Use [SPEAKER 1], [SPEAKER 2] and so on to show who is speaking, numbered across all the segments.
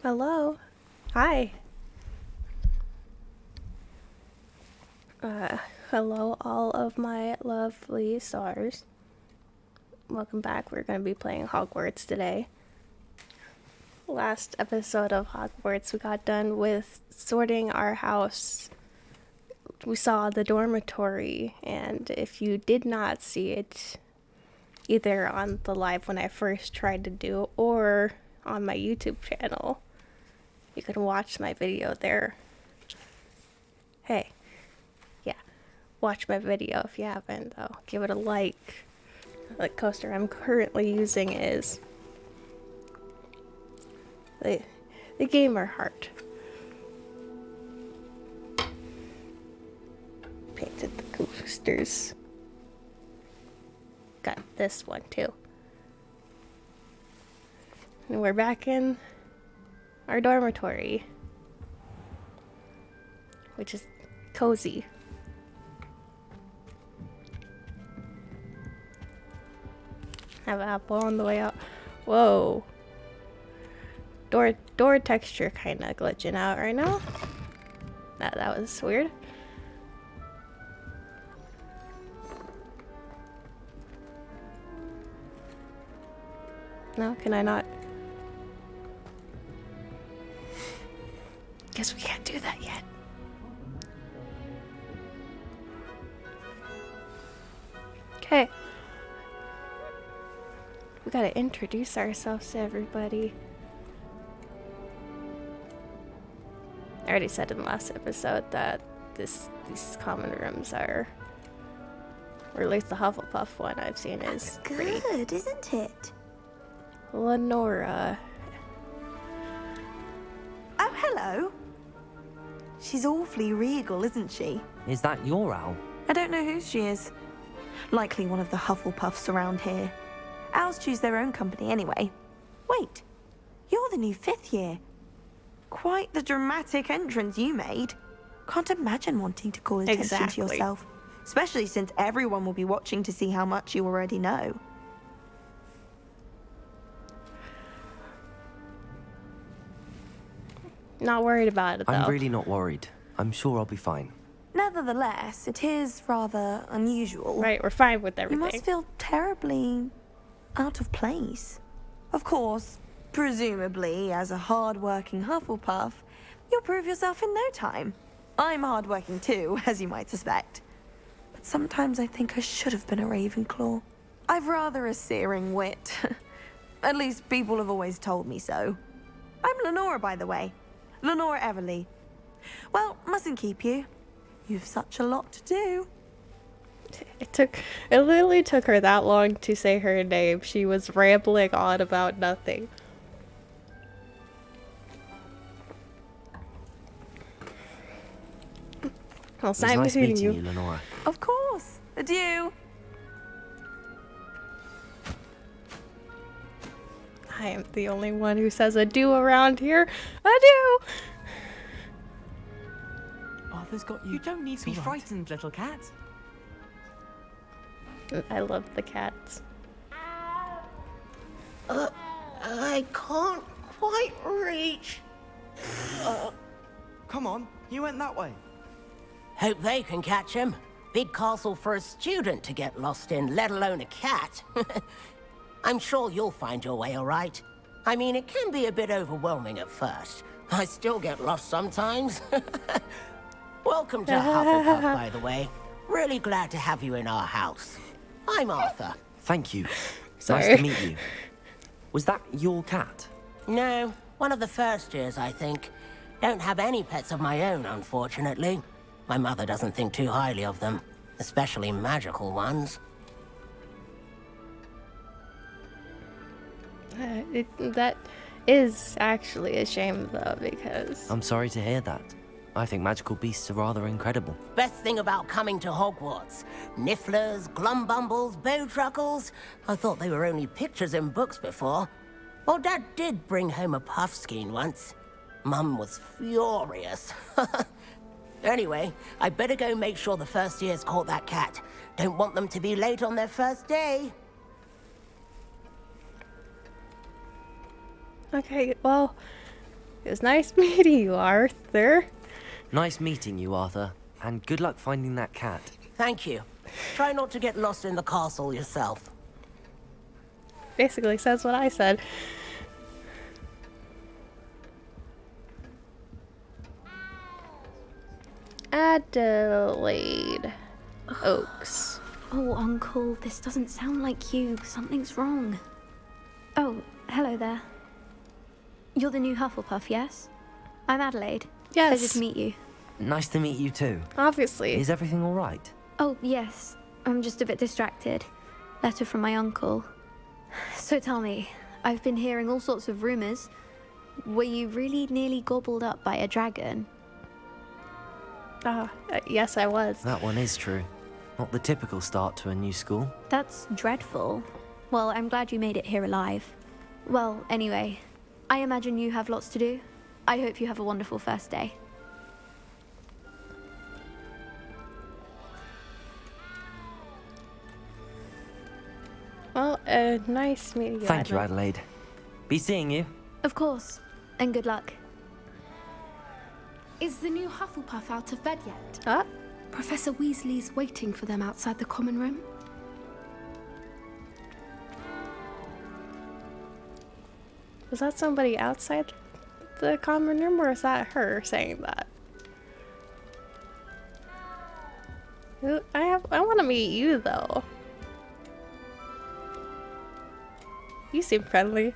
[SPEAKER 1] Hello. Hi. Hello, all of my lovely stars. Welcome back. We're going to be playing Hogwarts today. Last episode of Hogwarts, we got done with sorting our house. We saw the dormitory, and if you did not see it, either on the live when I first tried to do it, or on my YouTube channel, you can watch my video there. Hey, yeah, watch my video if you haven't, though. Give it a like. The coaster I'm currently using is the Gamer Heart. Painted the coasters. Got this one too. And we're back in our dormitory, which is cozy. Have an apple on the way out. Whoa. Door texture kind of glitching out right now. That was weird. No, can I not? Guess we can't do that yet. Okay. We gotta introduce ourselves to everybody. I already said in the last episode that these common rooms are, or at least the Hufflepuff one I've seen is pretty
[SPEAKER 2] good, isn't it?
[SPEAKER 1] Lenora.
[SPEAKER 2] Oh, hello. She's awfully regal, isn't she?
[SPEAKER 3] Is that your owl?
[SPEAKER 2] I don't know who she is. Likely one of the Hufflepuffs around here. Owls choose their own company anyway. Wait, you're the new 5th year. Quite the dramatic entrance you made. Can't imagine wanting to call attention to yourself. Especially since everyone will be watching to see how much you already know.
[SPEAKER 1] Not worried about it, though.
[SPEAKER 3] I'm really not worried. I'm sure I'll be fine.
[SPEAKER 2] Nevertheless, it is rather unusual.
[SPEAKER 1] Right, we're fine with everything.
[SPEAKER 2] You must feel terribly out of place. Of course, presumably, as a hard-working Hufflepuff, you'll prove yourself in no time. I'm hard-working too, as you might suspect. But sometimes I think I should have been a Ravenclaw. I've rather a searing wit. At least people have always told me so. I'm Lenora, by the way. Lenora Everly. Well, mustn't keep you. You've such a lot to do.
[SPEAKER 1] It literally took her that long to say her name. She was rambling on about nothing. Well, it's nice meeting you,
[SPEAKER 3] Lenora.
[SPEAKER 2] Of course. Adieu.
[SPEAKER 1] I am the only one who says adieu around here. Adieu!
[SPEAKER 4] Arthur's got you. You don't need to be frightened, little cat.
[SPEAKER 1] I love the cats.
[SPEAKER 5] I can't quite reach.
[SPEAKER 4] Come on, you went that way.
[SPEAKER 5] Hope they can catch him. Big castle for a student to get lost in, let alone a cat. I'm sure you'll find your way all right. I mean, it can be a bit overwhelming at first. I still get lost sometimes. Welcome to Hufflepuff, by the way. Really glad to have you in our house. I'm Arthur.
[SPEAKER 3] Thank you.
[SPEAKER 1] Sorry.
[SPEAKER 3] Nice to meet you. Was that your cat?
[SPEAKER 5] No, one of the first years, I think. Don't have any pets of my own, unfortunately. My mother doesn't think too highly of them, especially magical ones.
[SPEAKER 1] That is actually a shame, though, because...
[SPEAKER 3] I'm sorry to hear that. I think magical beasts are rather incredible.
[SPEAKER 5] Best thing about coming to Hogwarts. Nifflers, glumbumbles, bowtruckles. I thought they were only pictures in books before. Well, Dad did bring home a puffskein once. Mum was furious. Anyway, I better go make sure the first years caught that cat. Don't want them to be late on their first day.
[SPEAKER 1] Okay, well, It's nice meeting you, Arthur.
[SPEAKER 3] Nice meeting you, Arthur. And good luck finding that cat.
[SPEAKER 5] Thank you. Try not to get lost in the castle yourself.
[SPEAKER 1] Basically says what I said. Adelaide Oaks.
[SPEAKER 6] Oh, Uncle, this doesn't sound like you. Something's wrong. Oh, hello there. You're the new Hufflepuff, yes? I'm Adelaide.
[SPEAKER 1] Yes.
[SPEAKER 6] Pleasure to meet you.
[SPEAKER 3] Nice to meet you too.
[SPEAKER 1] Obviously.
[SPEAKER 3] Is everything all right?
[SPEAKER 6] Oh, yes. I'm just a bit distracted. Letter from my uncle. So tell me, I've been hearing all sorts of rumors. Were you really nearly gobbled up by a dragon?
[SPEAKER 1] Yes, I was.
[SPEAKER 3] That one is true. Not the typical start to a new school.
[SPEAKER 6] That's dreadful. Well, I'm glad you made it here alive. Well, anyway, I imagine you have lots to do. I hope you have a wonderful first day.
[SPEAKER 1] Well, nice meeting you.
[SPEAKER 3] Thank you, Adelaide. Be seeing you.
[SPEAKER 6] Of course, and good luck.
[SPEAKER 7] Is the new Hufflepuff out of bed yet?
[SPEAKER 1] Ah,
[SPEAKER 7] Professor Weasley's waiting for them outside the common room.
[SPEAKER 1] was that somebody outside the common room, or is that her saying that? Ooh, I want to meet you though. You seem friendly.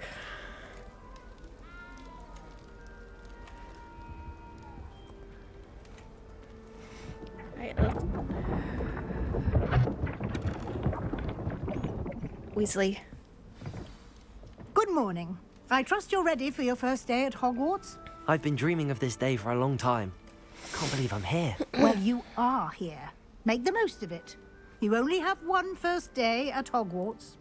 [SPEAKER 1] Alright, Weasley.
[SPEAKER 8] Good morning. I trust you're ready for your first day at Hogwarts?
[SPEAKER 3] I've been dreaming of this day for a long time. Can't believe I'm here.
[SPEAKER 8] Well, you are here. Make the most of it. You only have one first day at Hogwarts.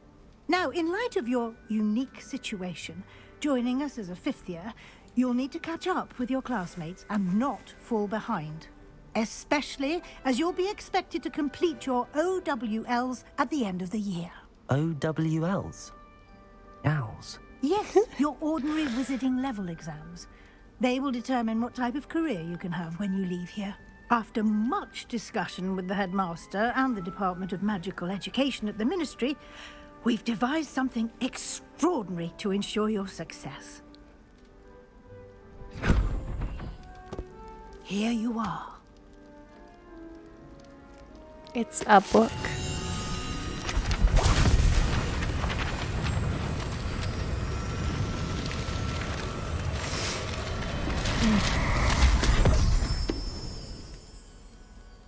[SPEAKER 8] Now, in light of your unique situation, joining us as a fifth year, you'll need to catch up with your classmates and not fall behind. Especially as you'll be expected to complete your OWLs at the end of the year.
[SPEAKER 3] OWLs? Owls.
[SPEAKER 8] Yes, your ordinary wizarding level exams. They will determine what type of career you can have when you leave here. After much discussion with the headmaster and the Department of Magical Education at the Ministry, we've devised something extraordinary to ensure your success. Here you are.
[SPEAKER 1] It's a book.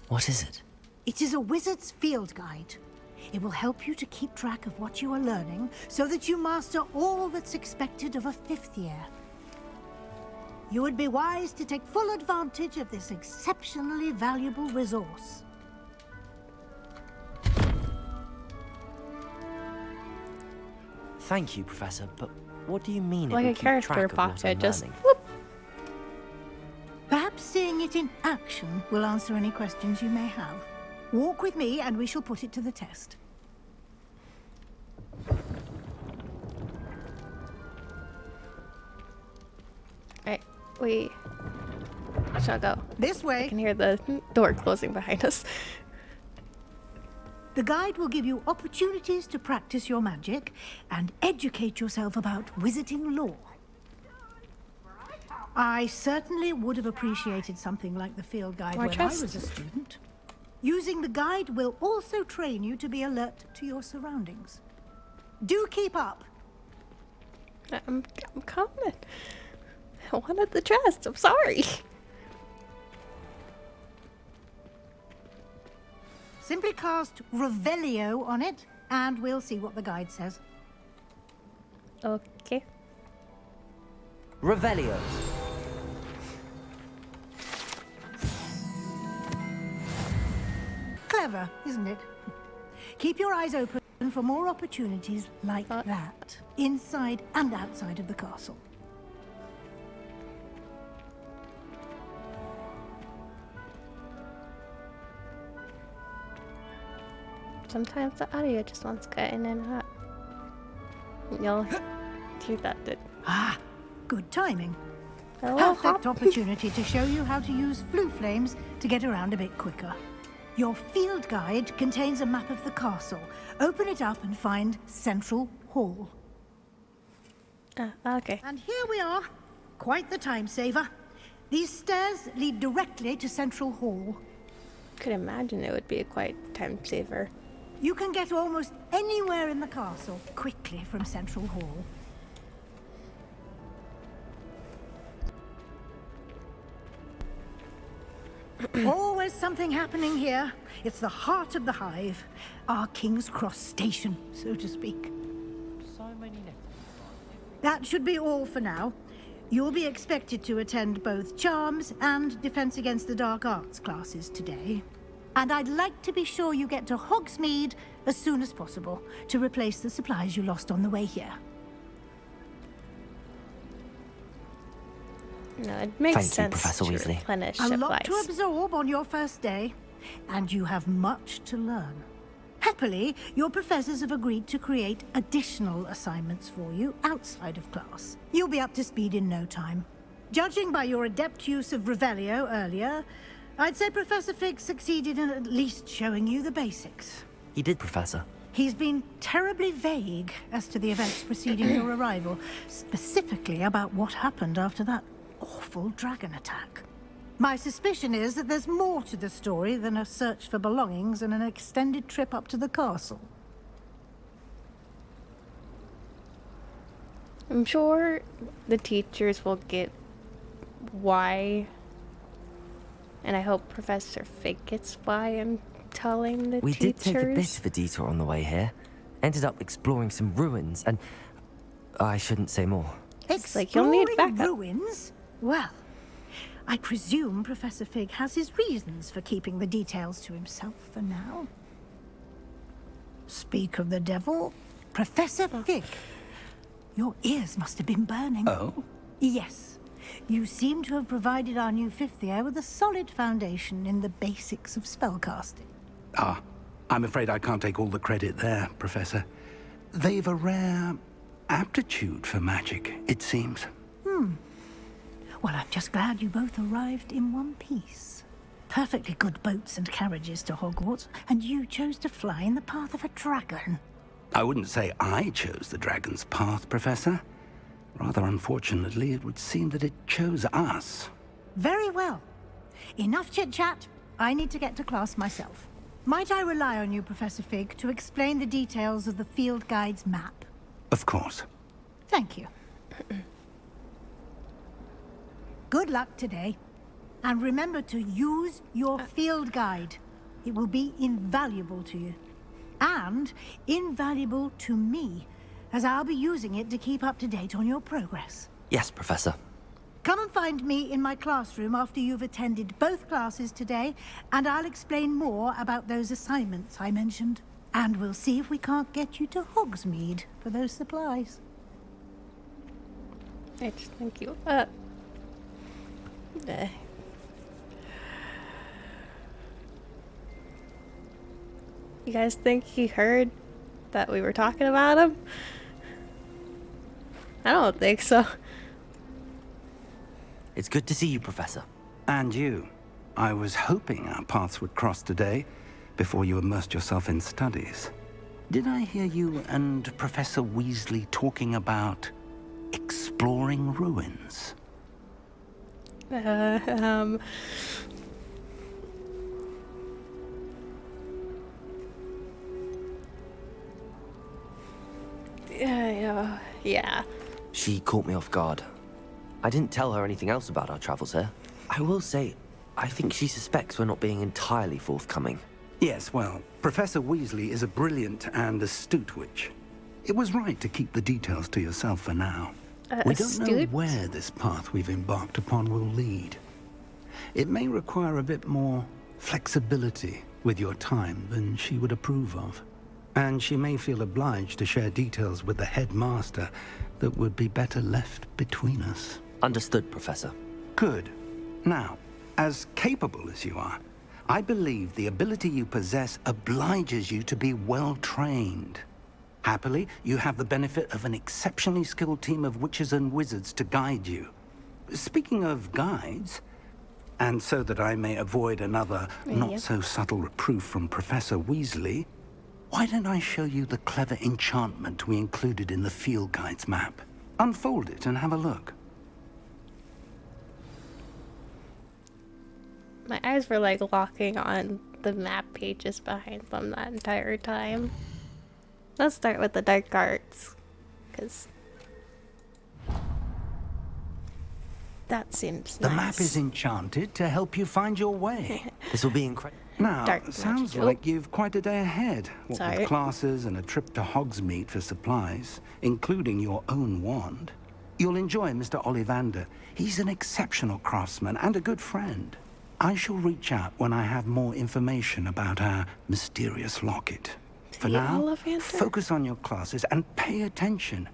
[SPEAKER 3] What is it?
[SPEAKER 8] It is a wizard's field guide. It will help you to keep track of what you are learning so that you master all that's expected of a fifth year. You would be wise to take full advantage of this exceptionally valuable resource.
[SPEAKER 3] Thank you, Professor, but what do you mean
[SPEAKER 1] Like
[SPEAKER 3] it
[SPEAKER 1] a
[SPEAKER 3] will keep
[SPEAKER 1] character
[SPEAKER 3] track of what
[SPEAKER 1] popped
[SPEAKER 3] I'm
[SPEAKER 1] it, just
[SPEAKER 3] learning?
[SPEAKER 1] whoop.
[SPEAKER 8] Perhaps seeing it in action will answer any questions you may have. Walk with me and we shall put it to the test.
[SPEAKER 1] Alright, we shall go.
[SPEAKER 8] This
[SPEAKER 1] I
[SPEAKER 8] way.
[SPEAKER 1] can hear the door closing behind us.
[SPEAKER 8] The guide will give you opportunities to practice your magic and educate yourself about wizarding lore. I certainly would have appreciated something like the field guide
[SPEAKER 1] My
[SPEAKER 8] when
[SPEAKER 1] chest.
[SPEAKER 8] I was a student. Using the guide will also train you to be alert to your surroundings. Do keep up.
[SPEAKER 1] I'm coming. I wanted the chest. I'm sorry.
[SPEAKER 8] Simply cast Revelio on it, and we'll see what the guide says.
[SPEAKER 1] Okay.
[SPEAKER 3] Revelio.
[SPEAKER 8] Clever, isn't it? Keep your eyes open for more opportunities like that, inside and outside of the castle.
[SPEAKER 1] Sometimes the audio just wants cutting in and out. You'll hear that.
[SPEAKER 8] Ah, good timing.
[SPEAKER 1] Hello,
[SPEAKER 8] Perfect
[SPEAKER 1] Hop.
[SPEAKER 8] opportunity to show you how to use flue flames to get around a bit quicker. Your field guide contains a map of the castle. Open it up and find Central Hall.
[SPEAKER 1] Okay.
[SPEAKER 8] And here we are. Quite the time saver. These stairs lead directly to Central Hall.
[SPEAKER 1] Could imagine it would be a quite time saver.
[SPEAKER 8] You can get almost anywhere in the castle quickly from Central Hall. Always something happening here. It's the heart of the hive. Our King's Cross station, so to speak. That should be all for now. You'll be expected to attend both Charms and Defense Against the Dark Arts classes today. And I'd like to be sure you get to Hogsmeade as soon as possible to replace the supplies you lost on the way here.
[SPEAKER 1] No, it makes
[SPEAKER 3] Thank you,
[SPEAKER 1] sense
[SPEAKER 3] Professor
[SPEAKER 1] to
[SPEAKER 3] Weasley.
[SPEAKER 1] replenish
[SPEAKER 8] A lot to
[SPEAKER 1] supplies.
[SPEAKER 8] absorb on your first day, and you have much to learn. Happily, your professors have agreed to create additional assignments for you outside of class. You'll be up to speed in no time. Judging by your adept use of Revelio earlier, I'd say Professor Fig succeeded in at least showing you the basics.
[SPEAKER 3] He did, Professor.
[SPEAKER 8] He's been terribly vague as to the events preceding your arrival, specifically about what happened after that awful dragon attack. My suspicion is that there's more to the story than a search for belongings and an extended trip up to the castle.
[SPEAKER 1] I'm sure the teachers will get why, and I hope Professor Fig gets why I'm telling the
[SPEAKER 3] We
[SPEAKER 1] teachers.
[SPEAKER 3] did take a bit of a detour on the way here. Ended up exploring some ruins and... I shouldn't say more.
[SPEAKER 1] It's like you'll need
[SPEAKER 8] Exploring
[SPEAKER 1] backup.
[SPEAKER 8] ruins? Well, I presume Professor Fig has his reasons for keeping the details to himself for now. Speak of the devil, Professor Fig. Your ears must have been burning.
[SPEAKER 9] Oh?
[SPEAKER 8] Yes. You seem to have provided our new fifth year with a solid foundation in the basics of spellcasting.
[SPEAKER 9] Ah, I'm afraid I can't take all the credit there, Professor. They've a rare aptitude for magic, it seems.
[SPEAKER 8] Well, I'm just glad you both arrived in one piece. Perfectly good boats and carriages to Hogwarts, and you chose to fly in the path of a dragon.
[SPEAKER 9] I wouldn't say I chose the dragon's path, Professor. Rather unfortunately, it would seem that it chose us.
[SPEAKER 8] Very well. Enough chit-chat. I need to get to class myself. Might I rely on you, Professor Fig, to explain the details of the field guide's map?
[SPEAKER 9] Of course.
[SPEAKER 8] Thank you. Good luck today. And remember to use your field guide. It will be invaluable to you. And invaluable to me, as I'll be using it to keep up to date on your progress.
[SPEAKER 3] Yes, Professor.
[SPEAKER 8] Come and find me in my classroom after you've attended both classes today, and I'll explain more about those assignments I mentioned. And we'll see if we can't get you to Hogsmeade for those supplies.
[SPEAKER 1] Thank you. You guys think he heard that we were talking about him? I don't think so.
[SPEAKER 3] It's good to see you, Professor.
[SPEAKER 9] And you. I was hoping our paths would cross today, before you immersed yourself in studies. Did I hear you and Professor Weasley talking about exploring ruins?
[SPEAKER 1] Yeah.
[SPEAKER 3] She caught me off guard. I didn't tell her anything else about our travels here. I will say, I think she suspects we're not being entirely forthcoming.
[SPEAKER 9] Yes, well, Professor Weasley is a brilliant and astute witch. It was right to keep the details to yourself for now. We don't know
[SPEAKER 1] Astute?
[SPEAKER 9] where this path we've embarked upon will lead. It may require a bit more flexibility with your time than she would approve of. And she may feel obliged to share details with the headmaster that would be better left between us.
[SPEAKER 3] Understood, Professor.
[SPEAKER 9] Good. Now, as capable as you are, I believe the ability you possess obliges you to be well trained. Happily, you have the benefit of an exceptionally skilled team of witches and wizards to guide you. speaking of guides, and so that I may avoid another not-so-subtle reproof from Professor Weasley, why don't I show you the clever enchantment we included in the field guide's map? Unfold it and have a look.
[SPEAKER 1] My eyes were like locking on the map pages behind them that entire time. Let's start with the dark arts, because that seems
[SPEAKER 9] The
[SPEAKER 1] nice.
[SPEAKER 9] map is enchanted to help you find your way.
[SPEAKER 3] This will be incredible.
[SPEAKER 9] Now,
[SPEAKER 1] Dark
[SPEAKER 9] sounds
[SPEAKER 1] magic.
[SPEAKER 9] like you've quite a day ahead. What
[SPEAKER 1] Sorry.
[SPEAKER 9] with classes and a trip to Hogsmeade for supplies, including your own wand. You'll enjoy Mr. Ollivander. He's an exceptional craftsman and a good friend. I shall reach out when I have more information about our mysterious locket. For
[SPEAKER 1] The
[SPEAKER 9] now,
[SPEAKER 1] Ollivander?
[SPEAKER 9] focus on your classes and pay attention.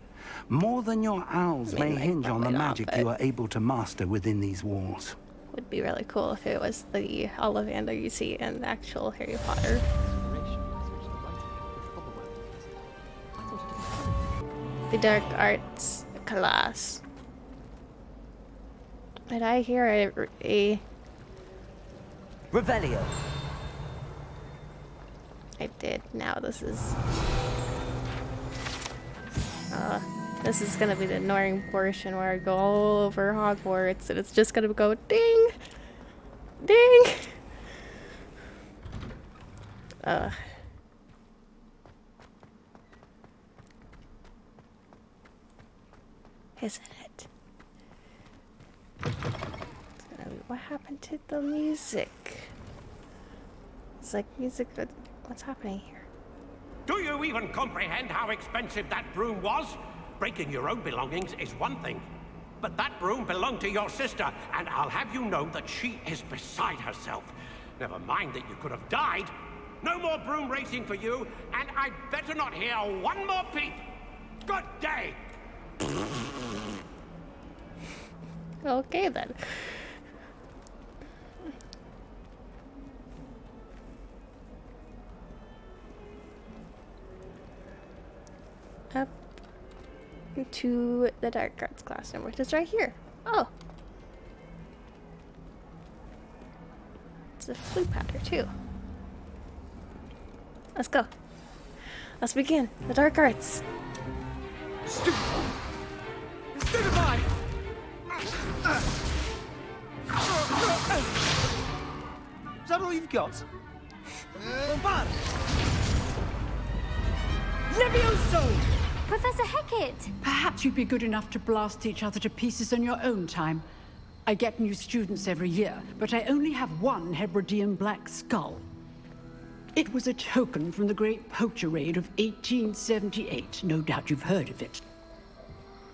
[SPEAKER 9] More than your owls
[SPEAKER 1] I mean,
[SPEAKER 9] may
[SPEAKER 1] like,
[SPEAKER 9] hinge on the
[SPEAKER 1] probably not,
[SPEAKER 9] magic
[SPEAKER 1] but-
[SPEAKER 9] you are able to master within these walls.
[SPEAKER 1] Would be really cool if it was the Ollivander you see in actual Harry Potter. The dark arts class. Did I hear a
[SPEAKER 3] Revelio.
[SPEAKER 1] I did. Now this is gonna be the annoying portion where I go all over Hogwarts and it's just gonna go ding, ding. Isn't it? It's gonna be, what happened to the music? It's like music. What's happening here?
[SPEAKER 10] Do you even comprehend how expensive that broom was? Breaking your own belongings is one thing, but that broom belonged to your sister, and I'll have you know that she is beside herself. Never mind that you could have died. No more broom racing for you, and I'd better not hear one more peep. Good day!
[SPEAKER 1] Okay then. Up to the dark arts classroom, which is right here. Oh. It's a flute powder too. Let's go. Let's begin. The dark arts.
[SPEAKER 10] Stupefy!
[SPEAKER 4] Is that all you've got? Bombard! Levioso!
[SPEAKER 6] Professor Hecat!
[SPEAKER 11] Perhaps you'd be good enough to blast each other to pieces in your own time. I get new students every year, but I only have one Hebridean black skull. It was a token from the Great Poacher Raid of 1878. No doubt you've heard of it.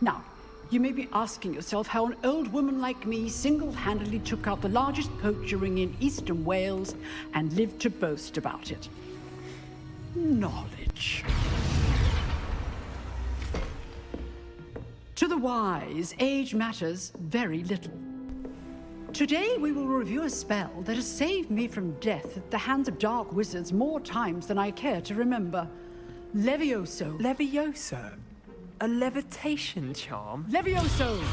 [SPEAKER 11] Now, you may be asking yourself how an old woman like me single-handedly took out the largest poacher ring in eastern Wales and lived to boast about it. Knowledge. To the wise, age matters very little. Today we will review a spell that has saved me from death at the hands of dark wizards more times than I care to remember. Levioso.
[SPEAKER 4] Levioso? A levitation charm?
[SPEAKER 11] Levioso!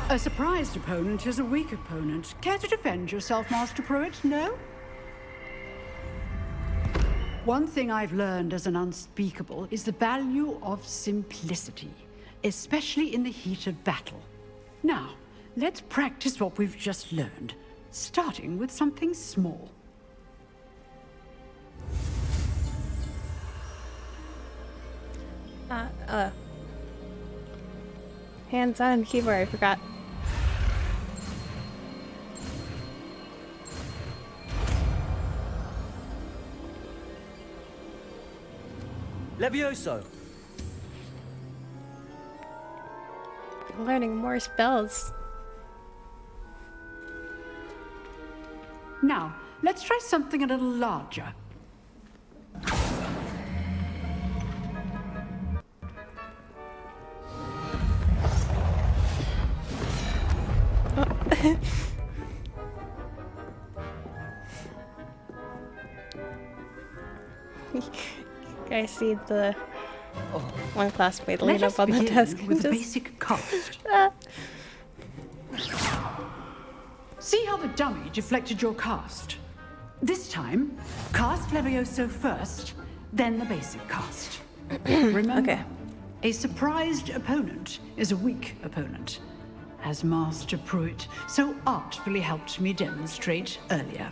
[SPEAKER 11] A surprised opponent is a weak opponent. Care to defend yourself, Master Pruitt? No? One thing I've learned as an unspeakable is the value of simplicity, especially in the heat of battle. Now, let's practice what we've just learned, starting with something small.
[SPEAKER 1] Hands on keyboard, I forgot.
[SPEAKER 3] Levioso.
[SPEAKER 1] I'm learning more spells.
[SPEAKER 11] Now, let's try something a little larger.
[SPEAKER 1] I see the one classmate
[SPEAKER 11] Let
[SPEAKER 1] lean
[SPEAKER 11] us
[SPEAKER 1] up on the
[SPEAKER 11] begin
[SPEAKER 1] desk and
[SPEAKER 11] with the
[SPEAKER 1] just
[SPEAKER 11] basic cast. See how the dummy deflected your cast? This time, cast Levioso first, then the basic cast. Remember,
[SPEAKER 1] Okay.
[SPEAKER 11] a surprised opponent is a weak opponent, as Master Pruitt so artfully helped me demonstrate earlier.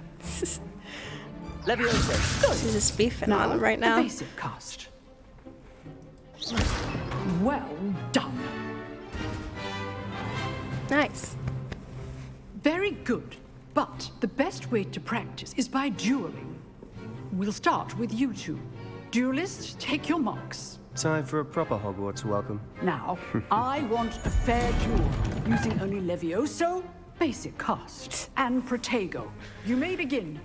[SPEAKER 3] Leviosa!
[SPEAKER 1] She's just beefing on him right now.
[SPEAKER 11] The basic cast. Well done.
[SPEAKER 1] Nice.
[SPEAKER 11] Very good. But the best way to practice is by dueling. We'll start with you two. Duelists, take your marks.
[SPEAKER 12] Time for a proper Hogwarts welcome.
[SPEAKER 11] Now, I want a fair duel, using only Levioso, basic cast, and Protego. You may begin.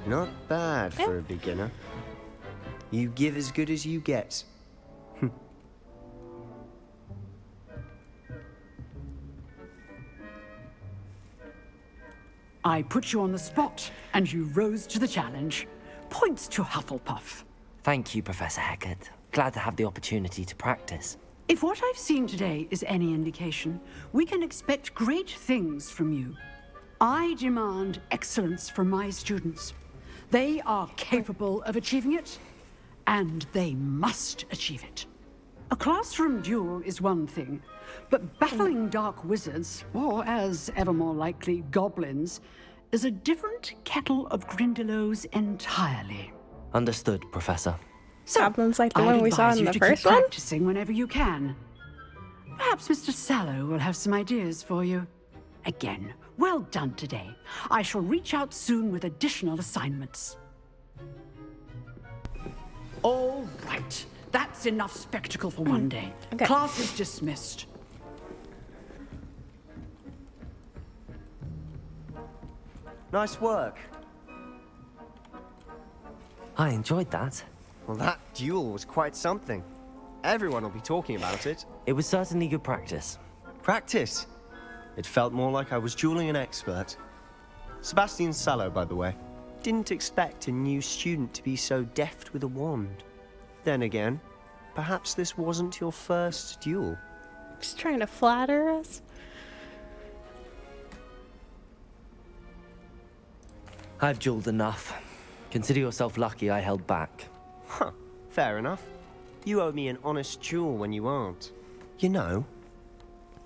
[SPEAKER 12] Not bad for a beginner. You give as good as you get.
[SPEAKER 11] I put you on the spot, and you rose to the challenge. Points to Hufflepuff.
[SPEAKER 3] Thank you, Professor Hecat. Glad to have the opportunity to practice.
[SPEAKER 11] If what I've seen today is any indication, we can expect great things from you. I demand excellence from my students. They are capable of achieving it, and they must achieve it. A classroom duel is one thing, but battling dark wizards, or as ever more likely, goblins, is a different kettle of Grindylows entirely.
[SPEAKER 3] Understood, Professor.
[SPEAKER 11] So,
[SPEAKER 1] Goblins like the
[SPEAKER 11] I'd
[SPEAKER 1] one we saw
[SPEAKER 11] advise
[SPEAKER 1] in
[SPEAKER 11] you
[SPEAKER 1] the
[SPEAKER 11] to
[SPEAKER 1] first
[SPEAKER 11] keep
[SPEAKER 1] one?
[SPEAKER 11] practicing whenever you can. Perhaps Mr. Sallow will have some ideas for you. Again, well done today. I shall reach out soon with additional assignments. All right. That's enough spectacle for one day.
[SPEAKER 1] Okay.
[SPEAKER 11] Class is dismissed.
[SPEAKER 12] Nice work.
[SPEAKER 3] I enjoyed that.
[SPEAKER 12] Well, that duel was quite something. Everyone will be talking about it.
[SPEAKER 3] It was certainly good practice.
[SPEAKER 12] Practice. It felt more like I was dueling an expert. Sebastian Sallow, by the way. Didn't expect a new student to be so deft with a wand. Then again, perhaps this wasn't your first duel.
[SPEAKER 1] Just trying to flatter us.
[SPEAKER 3] I've dueled enough. Consider yourself lucky I held back.
[SPEAKER 12] Huh, fair enough. You owe me an honest duel when you aren't. You know,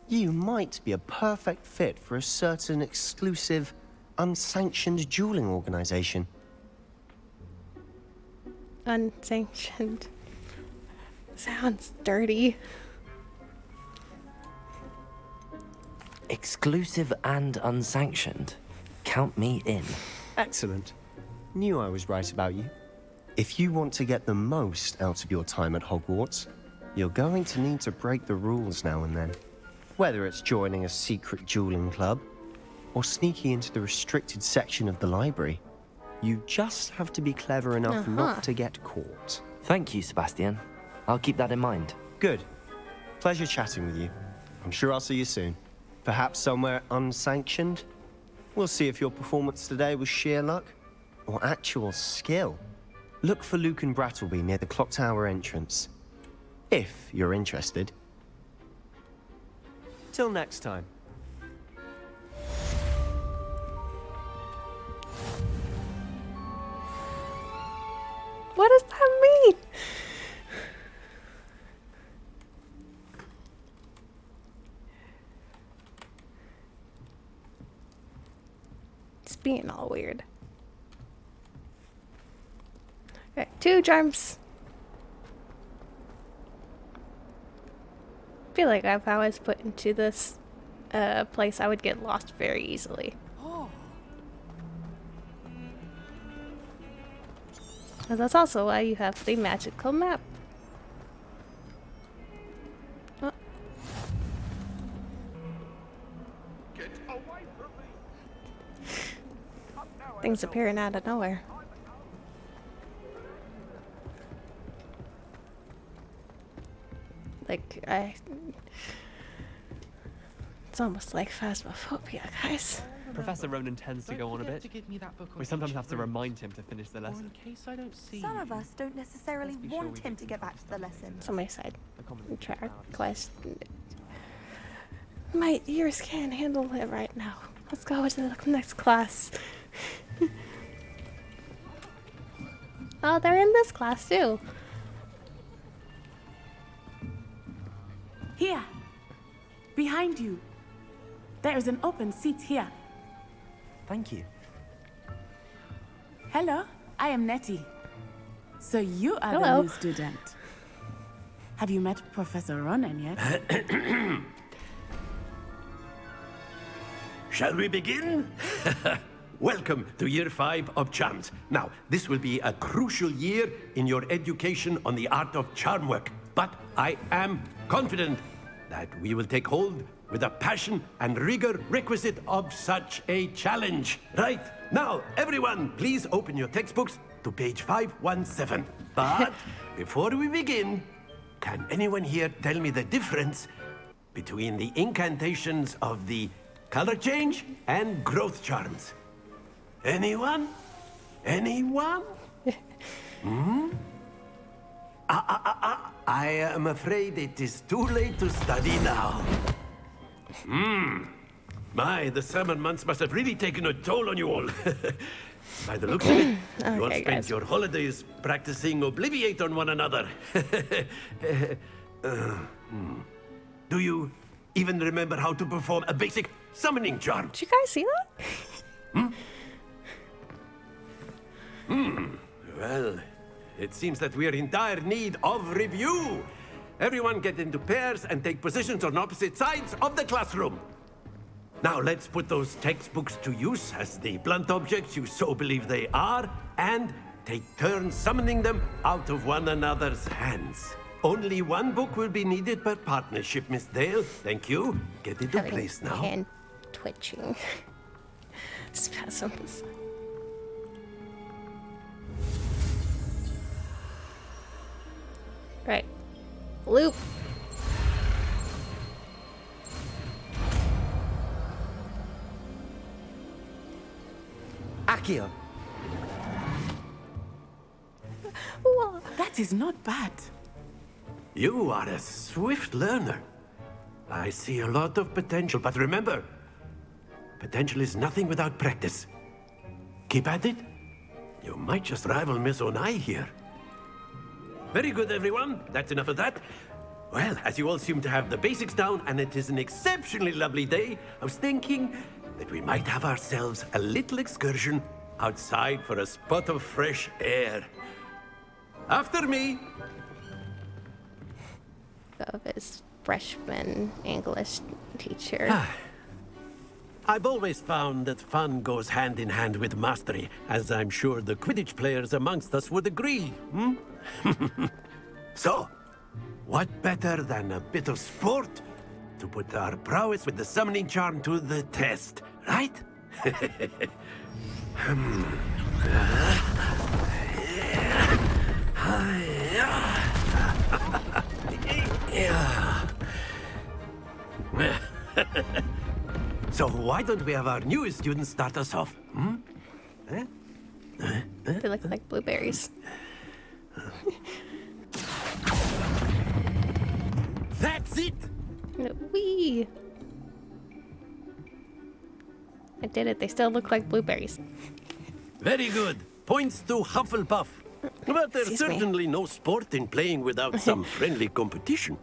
[SPEAKER 12] you might be a perfect fit for a certain exclusive, unsanctioned dueling organization.
[SPEAKER 1] Unsanctioned. Sounds dirty.
[SPEAKER 3] Exclusive and unsanctioned. Count me in.
[SPEAKER 12] Excellent. Knew I was right about you. If you want to get the most out of your time at Hogwarts, you're going to need to break the rules now and then. Whether it's joining a secret dueling club, or sneaking into the restricted section of the library, you just have to be clever enough not to get caught.
[SPEAKER 3] Thank you, Sebastian. I'll keep that in mind.
[SPEAKER 12] Good. Pleasure chatting with you. I'm sure I'll see you soon. Perhaps somewhere unsanctioned? We'll see if your performance today was sheer luck or actual skill. Look for Luke and Brattleby near the clock tower entrance, if you're interested. Till next time.
[SPEAKER 1] What does that mean? It's being all weird. Okay, 2 charms. I feel like if I was put into this place, I would get lost very easily. And that's also why you have the magical map. Oh.
[SPEAKER 10] Get away from me!
[SPEAKER 1] Things appearing out of nowhere. Like, it's almost like phasmophobia, guys.
[SPEAKER 13] Professor Ronan tends to go on a bit. We sometimes have to remind him to finish the lesson.
[SPEAKER 2] Some of us don't necessarily want him to get back to the lesson.
[SPEAKER 1] Somebody said track quest. My ears can't handle it right now. Let's go to the next class. Oh, they're in this class too.
[SPEAKER 14] Here. Behind you. There is an open seat here.
[SPEAKER 3] Thank you.
[SPEAKER 14] Hello, I am Nettie. So you are
[SPEAKER 1] Hello.
[SPEAKER 14] the new student. Have you met Professor Ronan yet?
[SPEAKER 10] Shall we begin? Welcome to Year 5 of Charms. Now, this will be a crucial year in your education on the art of charm work. But I am confident that we will take hold with the passion and rigor requisite of such a challenge. Right, now, everyone, please open your textbooks to page 517. But before we begin, can anyone here tell me the difference between the incantations of the color change and growth charms? Anyone? Anyone? I am afraid it is too late to study now. My, the summer months must have really taken a toll on you all. By the looks of it, you all spent
[SPEAKER 1] guys.
[SPEAKER 10] your holidays practicing Obliviate on one another. Do you even remember how to perform a basic summoning charm?
[SPEAKER 1] Did you guys see that?
[SPEAKER 10] Well, it seems that we are in dire need of review. Everyone get into pairs and take positions on opposite sides of the classroom. Now let's put those textbooks to use as the blunt objects you so believe they are, and take turns summoning them out of one another's hands. Only one book will be needed per partnership, Miss Dale. Thank you. Get into place now.
[SPEAKER 1] Hand twitching. Spasms. Right. Loop.
[SPEAKER 3] Accio.
[SPEAKER 14] That is not bad.
[SPEAKER 10] You are a swift learner. I see a lot of potential, but remember, potential is nothing without practice. Keep at it. You might just rival Miss Onai here. Very good, everyone. That's enough of that. Well, as you all seem to have the basics down, and it is an exceptionally lovely day, I was thinking that we might have ourselves a little excursion outside for a spot of fresh air. After me.
[SPEAKER 1] Of his freshman English teacher.
[SPEAKER 10] I've always found that fun goes hand in hand with mastery, as I'm sure the Quidditch players amongst us would agree. So, what better than a bit of sport to put our prowess with the summoning charm to the test, right? So why don't we have our newest student start us off?
[SPEAKER 1] They look like blueberries.
[SPEAKER 10] That's it!
[SPEAKER 1] Wee! I did it. They still look like blueberries.
[SPEAKER 10] Very good. Points to Hufflepuff. But there's
[SPEAKER 1] Excuse me.
[SPEAKER 10] certainly no sport in playing without some friendly competition.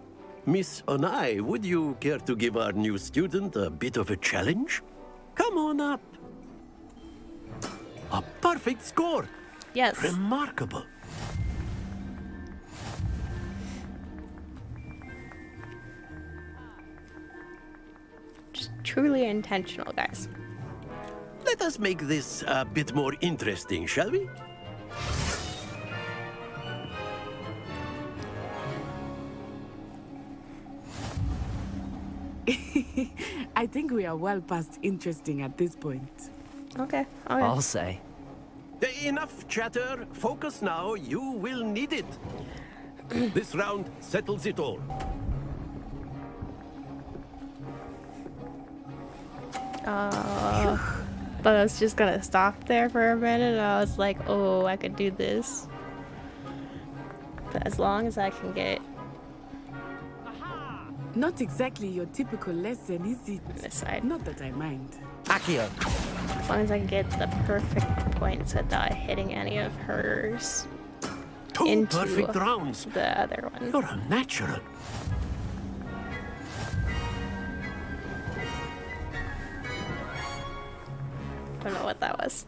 [SPEAKER 10] Miss Onai, would you care to give our new student a bit of a challenge? Come on up. A perfect score.
[SPEAKER 1] Yes.
[SPEAKER 10] Remarkable.
[SPEAKER 1] Just truly intentional, guys.
[SPEAKER 10] Let us make this a bit more interesting, shall we?
[SPEAKER 14] I think we are well past interesting at this point.
[SPEAKER 1] Okay.
[SPEAKER 3] I'll say.
[SPEAKER 10] Enough chatter. Focus now. You will need it. This round settles it all.
[SPEAKER 1] But I was just gonna stop there for a minute. And I was like, oh, I could do this. But as long as I can get
[SPEAKER 14] Not exactly your typical lesson, is it?
[SPEAKER 1] This side.
[SPEAKER 14] Not that I mind.
[SPEAKER 3] Accio!
[SPEAKER 1] As long as I get the perfect points without hitting any of hers.
[SPEAKER 10] Two perfect rounds.
[SPEAKER 1] The other one.
[SPEAKER 10] You're a natural.
[SPEAKER 1] Don't know what that was.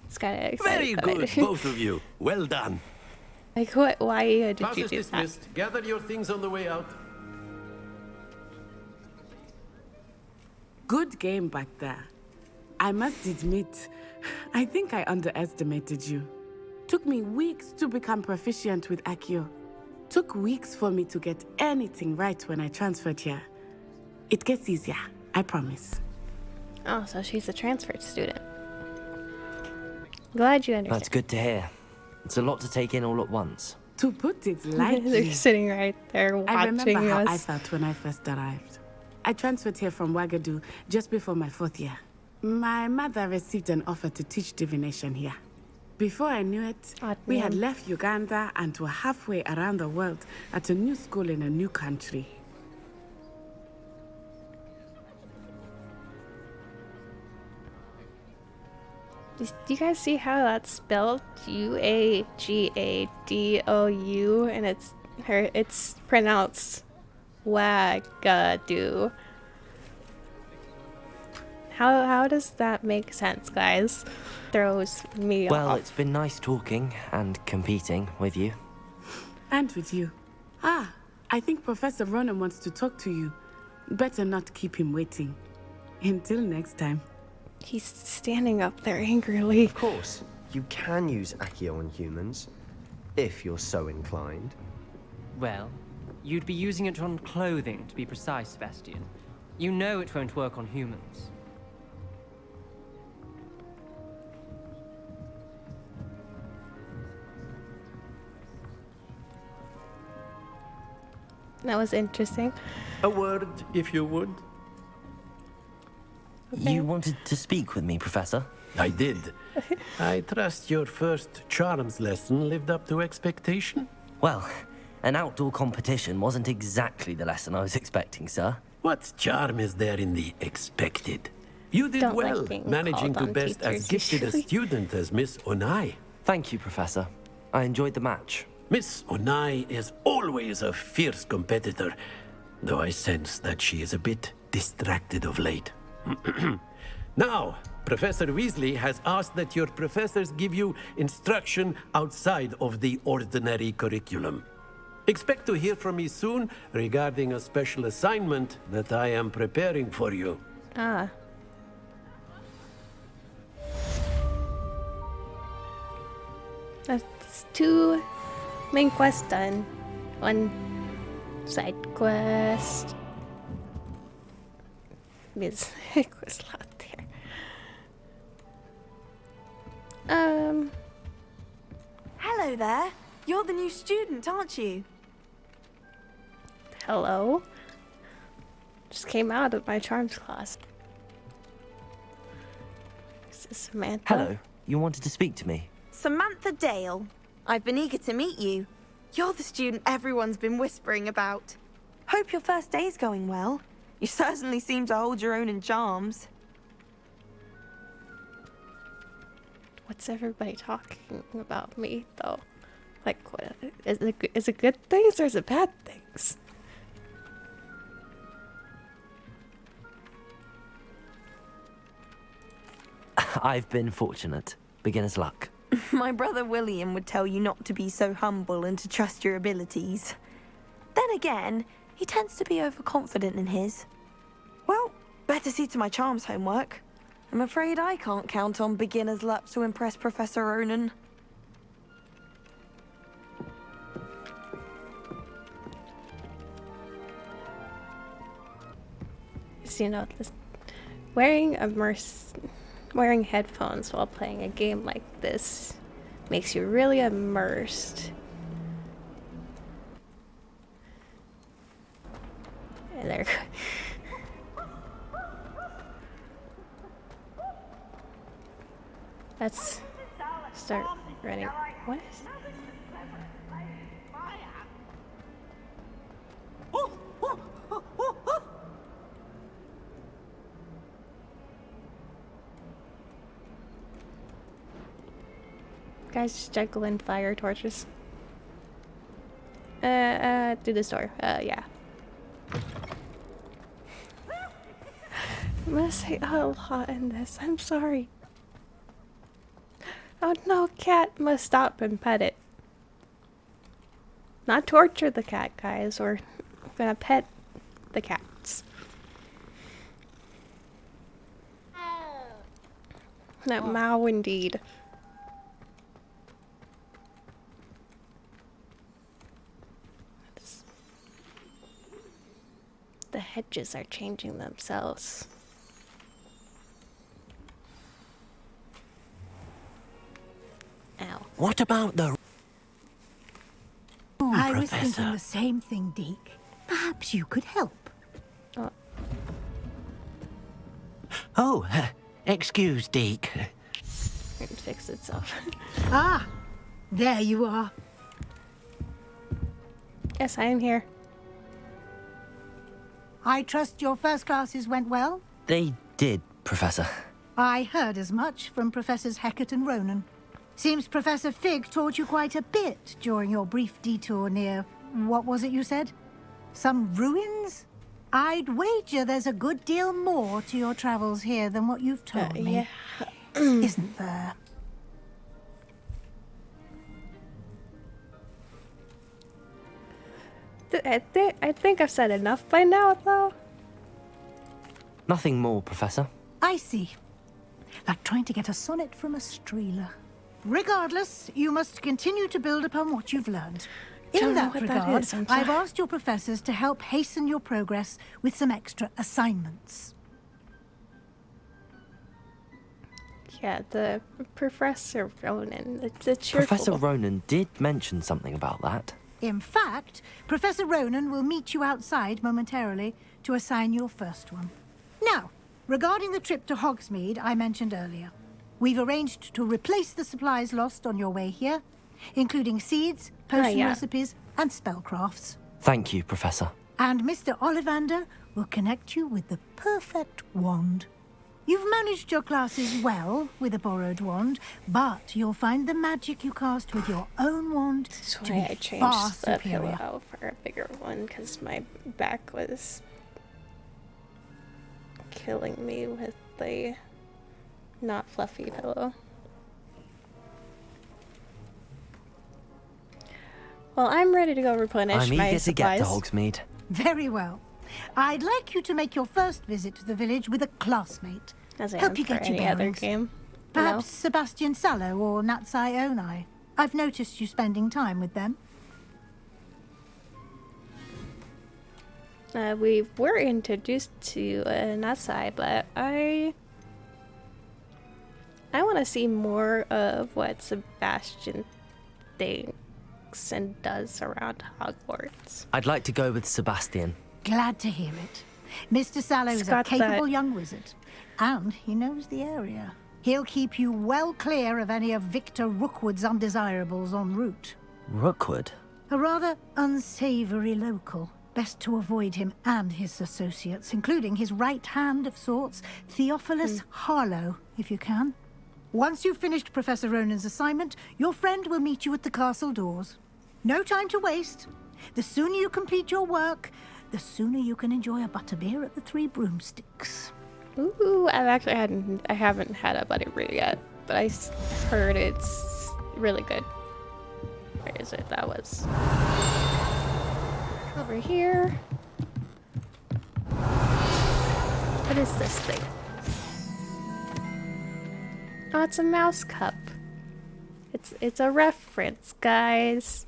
[SPEAKER 1] It's kind of exciting.
[SPEAKER 10] Very good, both of you. Well done.
[SPEAKER 1] Like, what? Why did
[SPEAKER 10] Class
[SPEAKER 1] you
[SPEAKER 10] is
[SPEAKER 1] do
[SPEAKER 10] dismissed.
[SPEAKER 1] that?
[SPEAKER 10] Gather your things on the way out.
[SPEAKER 14] Good game back there. I must admit, I think I underestimated you. Took me weeks to become proficient with Accio. Took weeks for me to get anything right when I transferred here. It gets easier, I promise.
[SPEAKER 1] Oh, so she's a transferred student. Glad you understand.
[SPEAKER 3] That's good to hear. It's a lot to take in all at once.
[SPEAKER 14] To put it lightly,
[SPEAKER 1] They're sitting right there watching
[SPEAKER 14] I remember how
[SPEAKER 1] us.
[SPEAKER 14] I felt when I first arrived. I transferred here from Wagadu just before my 4th year. My mother received an offer to teach divination here. Before I knew it, we had left Uganda and were halfway around the world at a new school in a new country.
[SPEAKER 1] Do you guys see how that's spelled? Uagadou, and it's pronounced Wagadu. How does that make sense, guys? Throws me off.
[SPEAKER 3] Well, it's been nice talking and competing with you.
[SPEAKER 14] And with you. Ah, I think Professor Ronan wants to talk to you. Better not keep him waiting. Until next time.
[SPEAKER 1] He's standing up there angrily.
[SPEAKER 12] Of course, you can use Accio on humans, if you're so inclined.
[SPEAKER 15] Well, you'd be using it on clothing, to be precise, Sebastian. You know it won't work on humans.
[SPEAKER 1] That was interesting.
[SPEAKER 10] A word, if you would.
[SPEAKER 1] Okay.
[SPEAKER 3] You wanted to speak with me, Professor?
[SPEAKER 10] I did. I trust your first charms lesson lived up to expectation?
[SPEAKER 3] Well, an outdoor competition wasn't exactly the lesson I was expecting, sir.
[SPEAKER 10] What charm is there in the expected? You did
[SPEAKER 1] Don't like
[SPEAKER 10] well,
[SPEAKER 1] being
[SPEAKER 10] managing
[SPEAKER 1] called
[SPEAKER 10] to
[SPEAKER 1] on
[SPEAKER 10] best as
[SPEAKER 1] teachers
[SPEAKER 10] gifted a
[SPEAKER 1] usually.
[SPEAKER 10] student as Miss Onai.
[SPEAKER 3] Thank you, Professor. I enjoyed the match.
[SPEAKER 10] Miss Onai is always a fierce competitor, though I sense that she is a bit distracted of late. Now, Professor Weasley has asked that your professors give you instruction outside of the ordinary curriculum. Expect to hear from me soon regarding a special assignment that I am preparing for you.
[SPEAKER 1] Ah. That's 2 main quests done. 1 side quest. There's a quest out there.
[SPEAKER 2] Hello there. You're the new student, aren't you?
[SPEAKER 1] Hello? Just came out of my charms class. Is this Samantha?
[SPEAKER 3] Hello. You wanted to speak to me?
[SPEAKER 2] Samantha Dale. I've been eager to meet you. You're the student everyone's been whispering about. Hope your first day's going well. You certainly seem to hold your own in charms.
[SPEAKER 1] What's everybody talking about me, though? Like, what is it good things or is it bad things?
[SPEAKER 3] I've been fortunate. Beginner's luck.
[SPEAKER 2] My brother William would tell you not to be so humble and to trust your abilities. Then again, he tends to be overconfident in his. Well, better see to my charms homework. I'm afraid I can't count on beginner's luck to impress Professor Ronan.
[SPEAKER 1] You know, this wearing headphones while playing a game like this makes you really immersed. And there. Let's start running. What is it? Guys juggling fire torches. Through this door. Yeah. I'm gonna say a lot in this. I'm sorry. Oh no, cat must stop and pet it. Not torture the cat, guys. We're gonna pet the cats. That mow indeed. The hedges are changing themselves. Ow.
[SPEAKER 10] What about the...
[SPEAKER 8] I was
[SPEAKER 10] Professor.
[SPEAKER 8] thinking the same thing, Deke. Perhaps you could help.
[SPEAKER 10] Oh, excuse, Deke.
[SPEAKER 1] It fixed itself.
[SPEAKER 8] Ah, there you are.
[SPEAKER 1] Yes, I am here.
[SPEAKER 8] I trust your first classes went well?
[SPEAKER 3] They did, Professor.
[SPEAKER 8] I heard as much from Professors Hecat and Ronan. Seems Professor Fig taught you quite a bit during your brief detour near... what was it you said? Some ruins? I'd wager there's a good deal more to your travels here than what you've told me.
[SPEAKER 1] Yeah.
[SPEAKER 8] Isn't there?
[SPEAKER 1] I think I've said enough by now, though.
[SPEAKER 3] Nothing more, Professor.
[SPEAKER 8] I see. Like trying to get a sonnet from a streeler. Regardless, you must continue to build upon what you've learned. In
[SPEAKER 1] Don't know
[SPEAKER 8] that
[SPEAKER 1] what that
[SPEAKER 8] regard,
[SPEAKER 1] is, I'm
[SPEAKER 8] I've
[SPEAKER 1] sorry.
[SPEAKER 8] asked your professors to help hasten your progress with some extra assignments.
[SPEAKER 1] Yeah, the Professor Ronan. It's your
[SPEAKER 3] Professor
[SPEAKER 1] cool.
[SPEAKER 3] Ronan did mention something about that.
[SPEAKER 8] In fact, Professor Ronan will meet you outside momentarily to assign your first one. Now, regarding the trip to Hogsmeade I mentioned earlier, we've arranged to replace the supplies lost on your way here, including seeds, potion
[SPEAKER 1] yeah.
[SPEAKER 8] recipes, and spellcrafts.
[SPEAKER 3] Thank you, Professor.
[SPEAKER 8] And Mr. Ollivander will connect you with the perfect wand. You've managed your classes well with a borrowed wand, but you'll find the magic you cast with your own wand
[SPEAKER 1] That's
[SPEAKER 8] to
[SPEAKER 1] why
[SPEAKER 8] be
[SPEAKER 1] I
[SPEAKER 8] far
[SPEAKER 1] changed the
[SPEAKER 8] superior.
[SPEAKER 1] pillow for a bigger one, because my back was killing me with the not fluffy pillow. Well, I'm ready to go replenish
[SPEAKER 3] I'm
[SPEAKER 1] my
[SPEAKER 3] eager to get to
[SPEAKER 1] supplies.
[SPEAKER 3] Hogsmeade.
[SPEAKER 8] Very well. I'd like you to make your first visit to the village with a classmate.
[SPEAKER 1] As I
[SPEAKER 8] Help
[SPEAKER 1] am
[SPEAKER 8] you
[SPEAKER 1] for
[SPEAKER 8] get your
[SPEAKER 1] any other
[SPEAKER 8] bearings.
[SPEAKER 1] game.
[SPEAKER 8] Perhaps Sebastian Sallow or Natsai Onai. I've noticed you spending time with them.
[SPEAKER 1] We were introduced to Nasai, but I want to see more of what Sebastian thinks and does around Hogwarts.
[SPEAKER 3] I'd like to go with Sebastian.
[SPEAKER 8] Glad to hear it. Mr. Sallow is a
[SPEAKER 1] got
[SPEAKER 8] capable
[SPEAKER 1] that-
[SPEAKER 8] young wizard, and he knows the area. He'll keep you well clear of any of Victor Rookwood's undesirables en route.
[SPEAKER 3] Rookwood?
[SPEAKER 8] A rather unsavory local. Best to avoid him and his associates, including his right hand of sorts, Theophilus Harlow, if you can. Once you've finished Professor Ronan's assignment, your friend will meet you at the castle doors. No time to waste. The sooner you complete your work, the sooner you can enjoy a butterbeer at the Three Broomsticks.
[SPEAKER 1] Ooh, I haven't had a butterbeer yet, but I heard it's really good. Where is it? That was over here. What is this thing? Oh, it's a mouse cup. It's a reference, guys.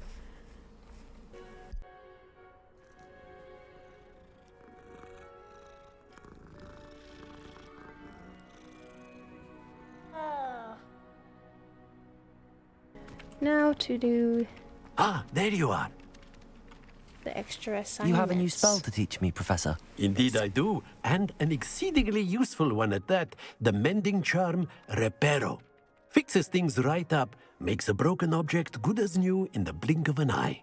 [SPEAKER 1] Now to do
[SPEAKER 10] Ah, there you are.
[SPEAKER 1] the extra assignments.
[SPEAKER 3] You have a new spell to teach me, Professor.
[SPEAKER 10] Indeed I do, and an exceedingly useful one at that. The mending charm, Reparo. Fixes things right up, makes a broken object good as new in the blink of an eye.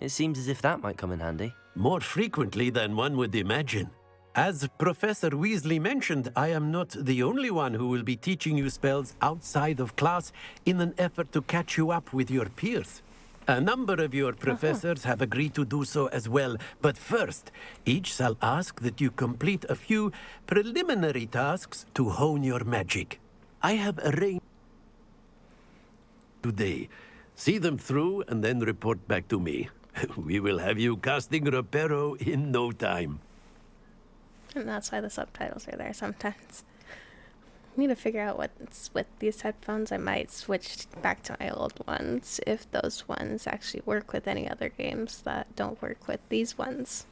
[SPEAKER 3] It seems as if that might come in handy.
[SPEAKER 10] More frequently than one would imagine.
[SPEAKER 16] As Professor Weasley mentioned, I am not the only one who will be teaching you spells outside of class in an effort to catch you up with your peers. A number of your professors have agreed to do so as well, but first, each shall ask that you complete a few preliminary tasks to hone your magic. I have arranged today. See them through and then report back to me. We will have you casting Reparo in no time.
[SPEAKER 1] And that's why the subtitles are there sometimes. I need to figure out what's with these headphones. I might switch back to my old ones if those ones actually work with any other games that don't work with these ones.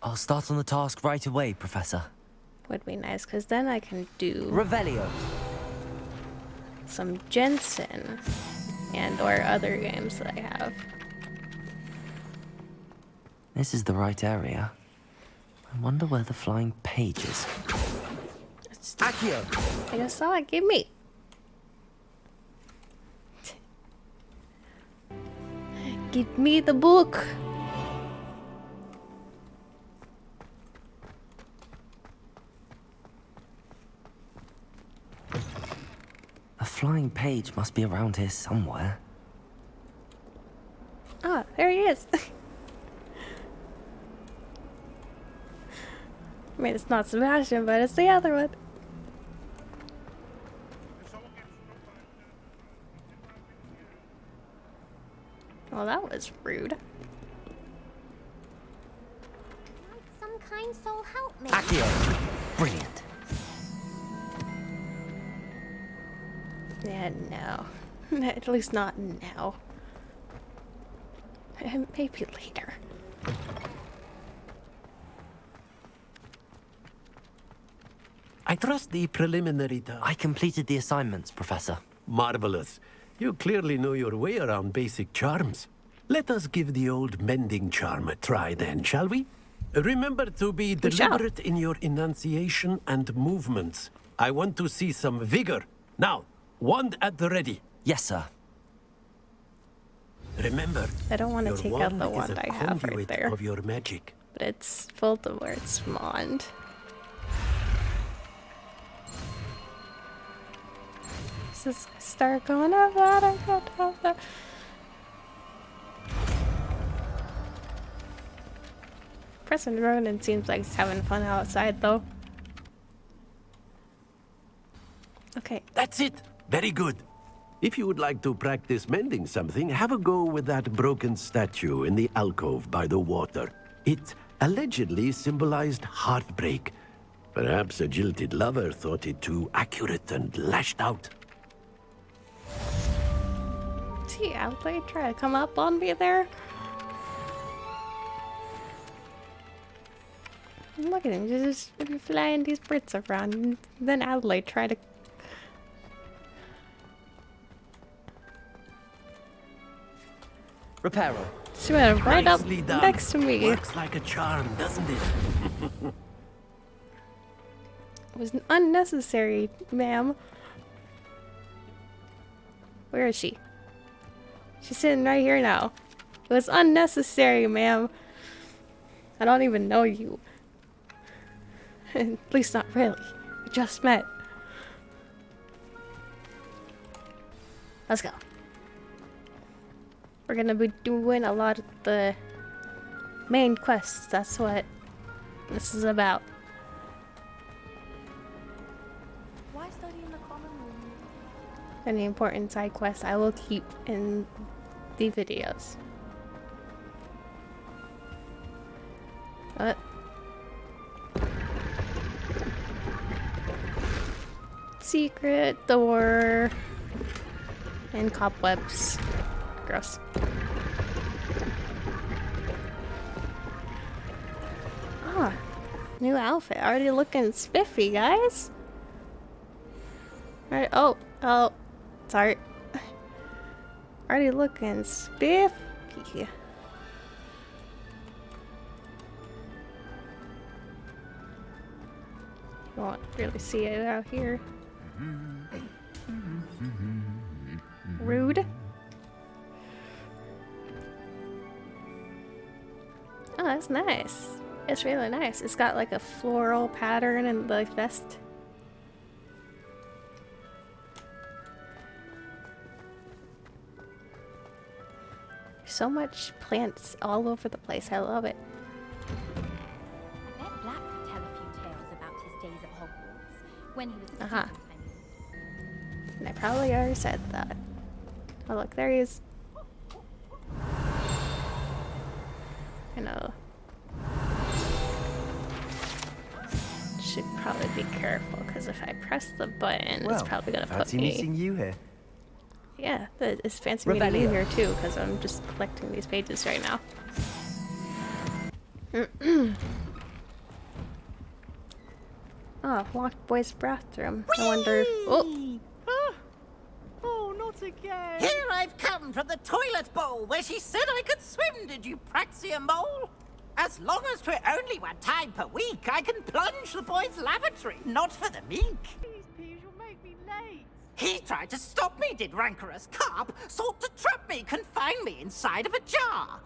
[SPEAKER 3] I'll start on the task right away, Professor.
[SPEAKER 1] Would be nice, because then I can do
[SPEAKER 3] Revelio.
[SPEAKER 1] some Jensen and or other games that I have.
[SPEAKER 3] This is the right area. I wonder where the flying page is. Accio!
[SPEAKER 1] I just saw it. Give me. Give me the book.
[SPEAKER 3] A flying page must be around here somewhere.
[SPEAKER 1] Ah, there he is. I mean, it's not Sebastian, but it's the other one. Well, that was rude.
[SPEAKER 17] Some kind soul help me.
[SPEAKER 3] Accio! Brilliant.
[SPEAKER 1] Yeah, no. At least not now. Maybe later.
[SPEAKER 16] I trust the preliminary task.
[SPEAKER 3] I completed the assignments, Professor.
[SPEAKER 16] Marvelous. You clearly know your way around basic charms. Let us give the old mending charm a try then, shall we? Remember to be deliberate in your enunciation and movements. I want to see some vigor. Now, wand at the ready.
[SPEAKER 3] Yes, sir.
[SPEAKER 16] Remember,
[SPEAKER 1] I don't want to take out the
[SPEAKER 16] wand is
[SPEAKER 1] wand
[SPEAKER 16] a
[SPEAKER 1] I have right
[SPEAKER 16] conduit
[SPEAKER 1] there.
[SPEAKER 16] of your magic.
[SPEAKER 1] But it's Voldemort's wand. This is start going up, that. President Ronan seems like he's having fun outside, though. Okay.
[SPEAKER 16] That's it. Very good. If you would like to practice mending something, have a go with that broken statue in the alcove by the water. It allegedly symbolized heartbreak. Perhaps a jilted lover thought it too accurate and lashed out.
[SPEAKER 1] See, out there, try to come up on me there. Look at him, just flying these Brits around. And then Adelaide tried to.
[SPEAKER 3] Reparo.
[SPEAKER 1] She went right up
[SPEAKER 16] Nicely done.
[SPEAKER 1] next to me.
[SPEAKER 16] Works like a charm, doesn't it?
[SPEAKER 1] It was unnecessary, ma'am. Where is she? She's sitting right here now. It was unnecessary, ma'am. I don't even know you. At least not really. We just met. Let's go. We're gonna be doing a lot of the main quests. That's what this is about.
[SPEAKER 2] Why study in the common room?
[SPEAKER 1] Any important side quests I will keep in the videos. Secret door and cobwebs. Gross. Ah, new outfit. Already looking spiffy, guys. Alright, oh, sorry. Already looking spiffy. You won't really see it out here. Rude. Oh, that's nice. It's really nice. It's got like a floral pattern in the vest. So much plants all over the place. I love it.
[SPEAKER 17] I bet Black could tell a few tales about his days at Hogwarts when he was a student,
[SPEAKER 1] Uh-huh.
[SPEAKER 17] I mean.
[SPEAKER 1] And I probably already said that. Oh look, there he is. I know. Should probably be careful because if I press the button, it's probably gonna put
[SPEAKER 12] fancy
[SPEAKER 1] me.
[SPEAKER 12] meeting you here.
[SPEAKER 1] Yeah, it's fancy meeting you here too because I'm just collecting these pages right now. Oh, locked boys' bathroom. I wonder if. Oh.
[SPEAKER 4] Oh, not again.
[SPEAKER 5] Here I've come from the toilet bowl where she said I could swim, did you praxia mole? As long as 'twere only one time per week, I can plunge the boys' lavatory, not for the meek.
[SPEAKER 4] Please, please, you'll make me late.
[SPEAKER 5] He tried to stop me, did rancorous carp, sought to trap me, confine me inside of a jar.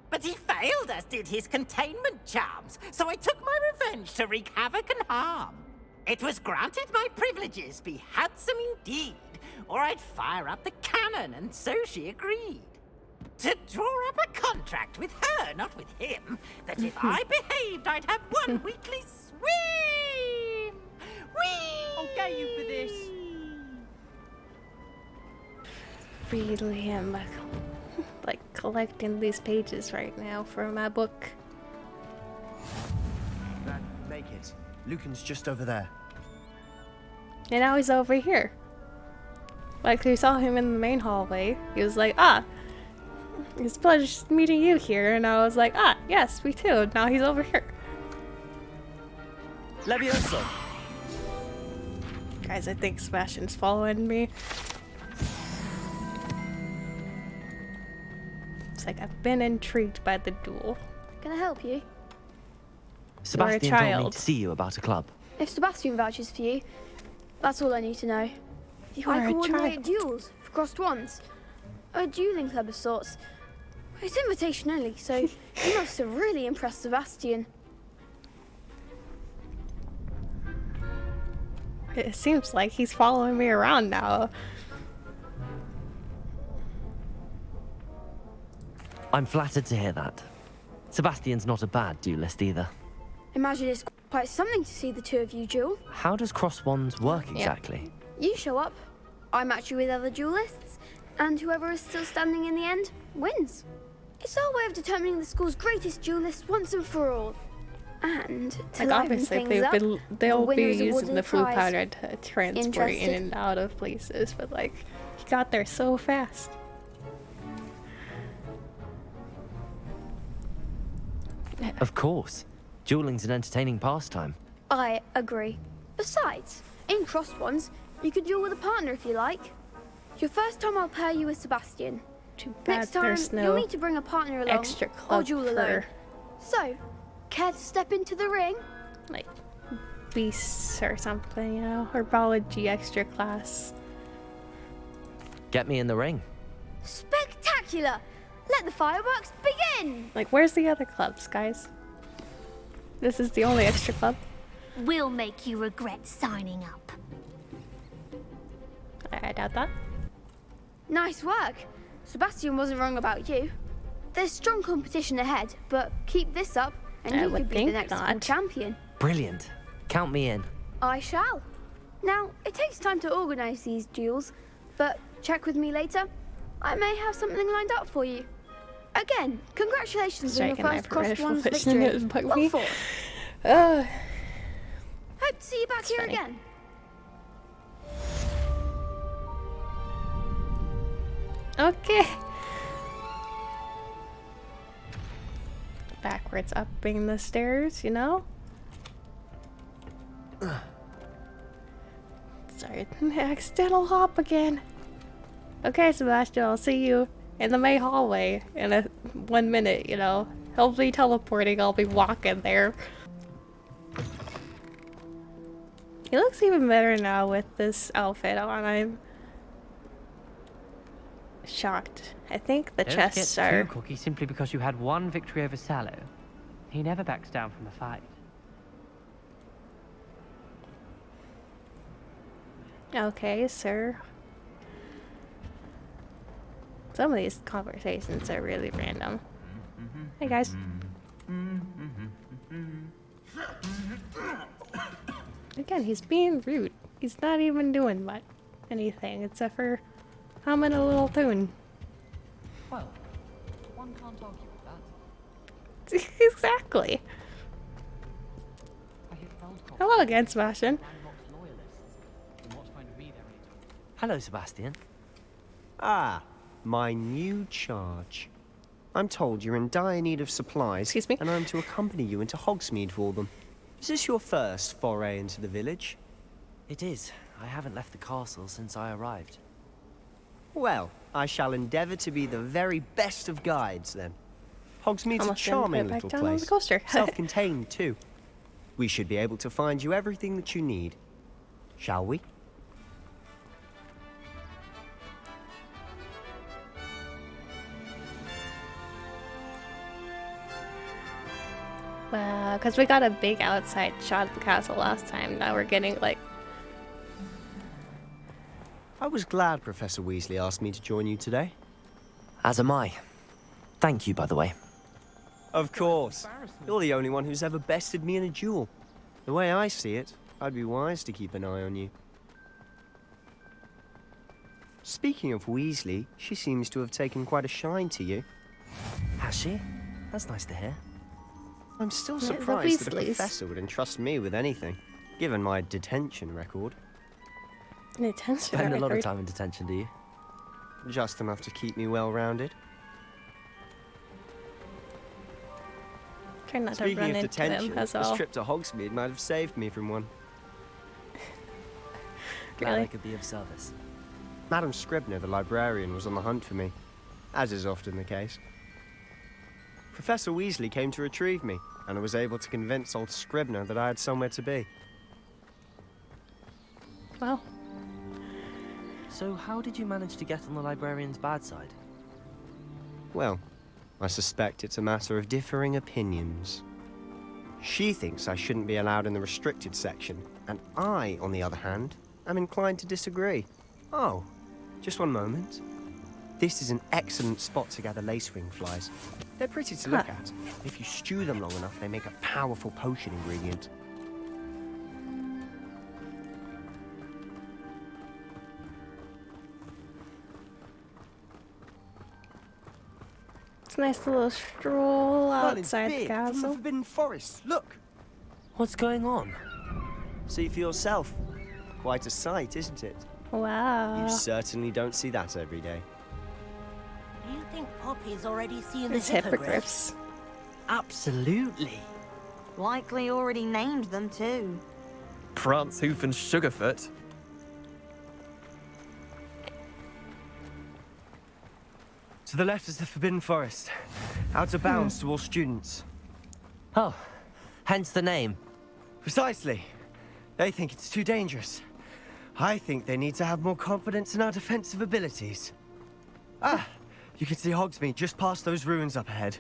[SPEAKER 5] But he failed, as did his containment charms, so I took my revenge to wreak havoc and harm. It was granted my privileges be handsome indeed, or I'd fire up the cannon, and so she agreed. To draw up a contract with her, not with him, that if I behaved, I'd have one weekly swim! Whee!
[SPEAKER 4] I'll get you for this.
[SPEAKER 1] Really am like collecting these pages right now for my book.
[SPEAKER 12] Make it. Lucan's just over there.
[SPEAKER 1] And now he's over here. Like we saw him in the main hallway. He was like, ah, it's a pleasure meeting you here. And I was like, ah, yes, me too. Now he's over here.
[SPEAKER 12] Levioso.
[SPEAKER 1] Guys, I think Sebastian's following me. It's like I've been intrigued by the duel.
[SPEAKER 6] Can I help you?
[SPEAKER 3] Sebastian told me
[SPEAKER 1] child.
[SPEAKER 3] to see you about a club.
[SPEAKER 6] If Sebastian vouches for you, that's all I need to know.
[SPEAKER 1] You are
[SPEAKER 6] I
[SPEAKER 1] a
[SPEAKER 6] coordinate
[SPEAKER 1] child.
[SPEAKER 6] duels for crossed wands. A dueling club of sorts. It's invitation only, so you must have really impressed Sebastian.
[SPEAKER 1] It seems like he's following me around now.
[SPEAKER 3] I'm flattered to hear that. Sebastian's not a bad duelist either.
[SPEAKER 6] Imagine it's quite something to see the two of you duel.
[SPEAKER 3] How does cross wands work exactly?
[SPEAKER 6] You show up, I match you with other duelists, and whoever is still standing in the end wins. It's our way of determining the school's greatest duelists once and for all. And to
[SPEAKER 1] Like
[SPEAKER 6] liven
[SPEAKER 1] obviously
[SPEAKER 6] things
[SPEAKER 1] they'll
[SPEAKER 6] up,
[SPEAKER 1] be
[SPEAKER 6] the winner is
[SPEAKER 1] using
[SPEAKER 6] awarded
[SPEAKER 1] the
[SPEAKER 6] a
[SPEAKER 1] flu
[SPEAKER 6] prize.
[SPEAKER 1] powder to transport
[SPEAKER 6] Interested?
[SPEAKER 1] in and out of places, but like he got there so fast.
[SPEAKER 3] Of course. Dueling's an entertaining pastime.
[SPEAKER 6] I agree. Besides, in crossed ones, you could duel with a partner if you like. Your first time I'll pair you with Sebastian.
[SPEAKER 1] Too bad
[SPEAKER 6] Next time,
[SPEAKER 1] there's no
[SPEAKER 6] you'll need to bring a partner along
[SPEAKER 1] extra
[SPEAKER 6] or
[SPEAKER 1] club
[SPEAKER 6] duel
[SPEAKER 1] for
[SPEAKER 6] alone. So, care to step into the ring?
[SPEAKER 1] like beasts or something, you know, herbology extra class.
[SPEAKER 3] Get me in the ring.
[SPEAKER 6] Spectacular! Let the fireworks begin!
[SPEAKER 1] Like, where's the other clubs, guys? This is the only extra club.
[SPEAKER 17] We'll make you regret signing up.
[SPEAKER 1] I doubt that.
[SPEAKER 6] Nice work. Sebastian wasn't wrong about you. There's strong competition ahead, but keep this up and
[SPEAKER 1] I
[SPEAKER 6] you
[SPEAKER 1] would
[SPEAKER 6] could be the
[SPEAKER 1] think
[SPEAKER 6] next school
[SPEAKER 1] not.
[SPEAKER 6] champion.
[SPEAKER 3] Brilliant. Count me in.
[SPEAKER 6] I shall. Now, it takes time to organise these duels, but check with me later. I may have something lined up for you. Again, congratulations on your
[SPEAKER 1] Striking my
[SPEAKER 6] first crossed
[SPEAKER 1] peripheral
[SPEAKER 6] ones
[SPEAKER 1] vision
[SPEAKER 6] victory.
[SPEAKER 1] is bugging
[SPEAKER 6] Well
[SPEAKER 1] me.
[SPEAKER 6] fought.
[SPEAKER 1] Ugh.
[SPEAKER 6] Hope to see you back here
[SPEAKER 1] funny.
[SPEAKER 6] again.
[SPEAKER 1] Okay. Backwards upping the stairs, you know? Sorry, accidental hop again. Okay, Sebastian, I'll see you in the main hallway in 1 minute, you know. He'll be teleporting, I'll be walking there. He looks even better now with this outfit on. I'm shocked. I think the
[SPEAKER 15] Don't
[SPEAKER 1] chests
[SPEAKER 15] get
[SPEAKER 1] are...
[SPEAKER 15] too cocky simply because you had one victory over Sallow. He never backs down from a fight.
[SPEAKER 1] Okay, sir. Some of these conversations are really random. Hey, guys. Again, he's being rude. He's not even doing anything except for humming a little tune.
[SPEAKER 13] Well, one can't argue with that.
[SPEAKER 1] Exactly. Hello again, Sebastian.
[SPEAKER 3] Hello, Sebastian.
[SPEAKER 12] Ah, my new charge. I'm told you're in dire need of supplies.
[SPEAKER 1] Excuse me?
[SPEAKER 12] And I'm to accompany you into Hogsmeade for them. Is this your first foray into the village?
[SPEAKER 3] It is. I haven't left the castle since I arrived.
[SPEAKER 12] Well, I shall endeavour to be the very best of guides, then. Hogsmeade's a
[SPEAKER 1] Almost didn't
[SPEAKER 12] charming
[SPEAKER 1] put it back
[SPEAKER 12] little
[SPEAKER 1] down on the
[SPEAKER 12] place.
[SPEAKER 1] coaster.
[SPEAKER 12] Self-contained, too. We should be able to find you everything that you need. Shall we?
[SPEAKER 1] Well, because we got a big outside shot of the castle last time. Now we're getting, like...
[SPEAKER 12] I was glad Professor Weasley asked me to join you today.
[SPEAKER 3] As am I. Thank you, by the way.
[SPEAKER 12] Of course. You're the only one who's ever bested me in a duel. The way I see it, I'd be wise to keep an eye on you. Speaking of Weasley, she seems to have taken quite a shine to you.
[SPEAKER 3] Has she? That's nice to hear.
[SPEAKER 12] I'm still
[SPEAKER 1] The
[SPEAKER 12] surprised that a
[SPEAKER 1] Weasleys.
[SPEAKER 12] professor would entrust me with anything, given my detention record.
[SPEAKER 1] Detention
[SPEAKER 3] Spend a lot of
[SPEAKER 1] record.
[SPEAKER 3] time in detention, do you?
[SPEAKER 12] Just enough to keep me well-rounded.
[SPEAKER 1] Try not to
[SPEAKER 12] Speaking
[SPEAKER 1] run
[SPEAKER 12] of
[SPEAKER 1] into
[SPEAKER 12] detention,
[SPEAKER 1] him, that's
[SPEAKER 12] this
[SPEAKER 1] all.
[SPEAKER 12] trip to Hogsmeade might have saved me from one.
[SPEAKER 3] Glad
[SPEAKER 1] Really?
[SPEAKER 3] I could be of service.
[SPEAKER 12] Madam Scribner, the librarian, was on the hunt for me, as is often the case. Professor Weasley came to retrieve me, and I was able to convince old Scribner that I had somewhere to be.
[SPEAKER 1] Well,
[SPEAKER 3] So how did you manage to get on the librarian's bad side?
[SPEAKER 12] Well, I suspect it's a matter of differing opinions. She thinks I shouldn't be allowed in the restricted section, and I, on the other hand, am inclined to disagree. Oh, just one moment. This is an excellent spot to gather lacewing flies. They're pretty to look at. If you stew them long enough, they make a powerful potion ingredient.
[SPEAKER 1] it's a nice little stroll
[SPEAKER 12] Merlin's
[SPEAKER 1] outside the
[SPEAKER 12] beard from the
[SPEAKER 1] castle.
[SPEAKER 12] Forbidden Forest. Look,
[SPEAKER 3] What's going on?
[SPEAKER 12] see for yourself. Quite a sight, isn't it?
[SPEAKER 1] Wow.
[SPEAKER 12] You certainly don't see that every day.
[SPEAKER 5] Do you think Poppy's already seen
[SPEAKER 1] These
[SPEAKER 5] the hippogriffs?
[SPEAKER 1] hippogriffs.
[SPEAKER 15] Absolutely.
[SPEAKER 2] Likely already named them too.
[SPEAKER 13] Prance, Hoof, and Sugarfoot.
[SPEAKER 12] To the left is the Forbidden Forest. Out of bounds to all students.
[SPEAKER 3] Oh, hence the name.
[SPEAKER 12] Precisely. They think it's too dangerous. I think they need to have more confidence in our defensive abilities. Ah, you can see Hogsmeade just past those ruins up ahead.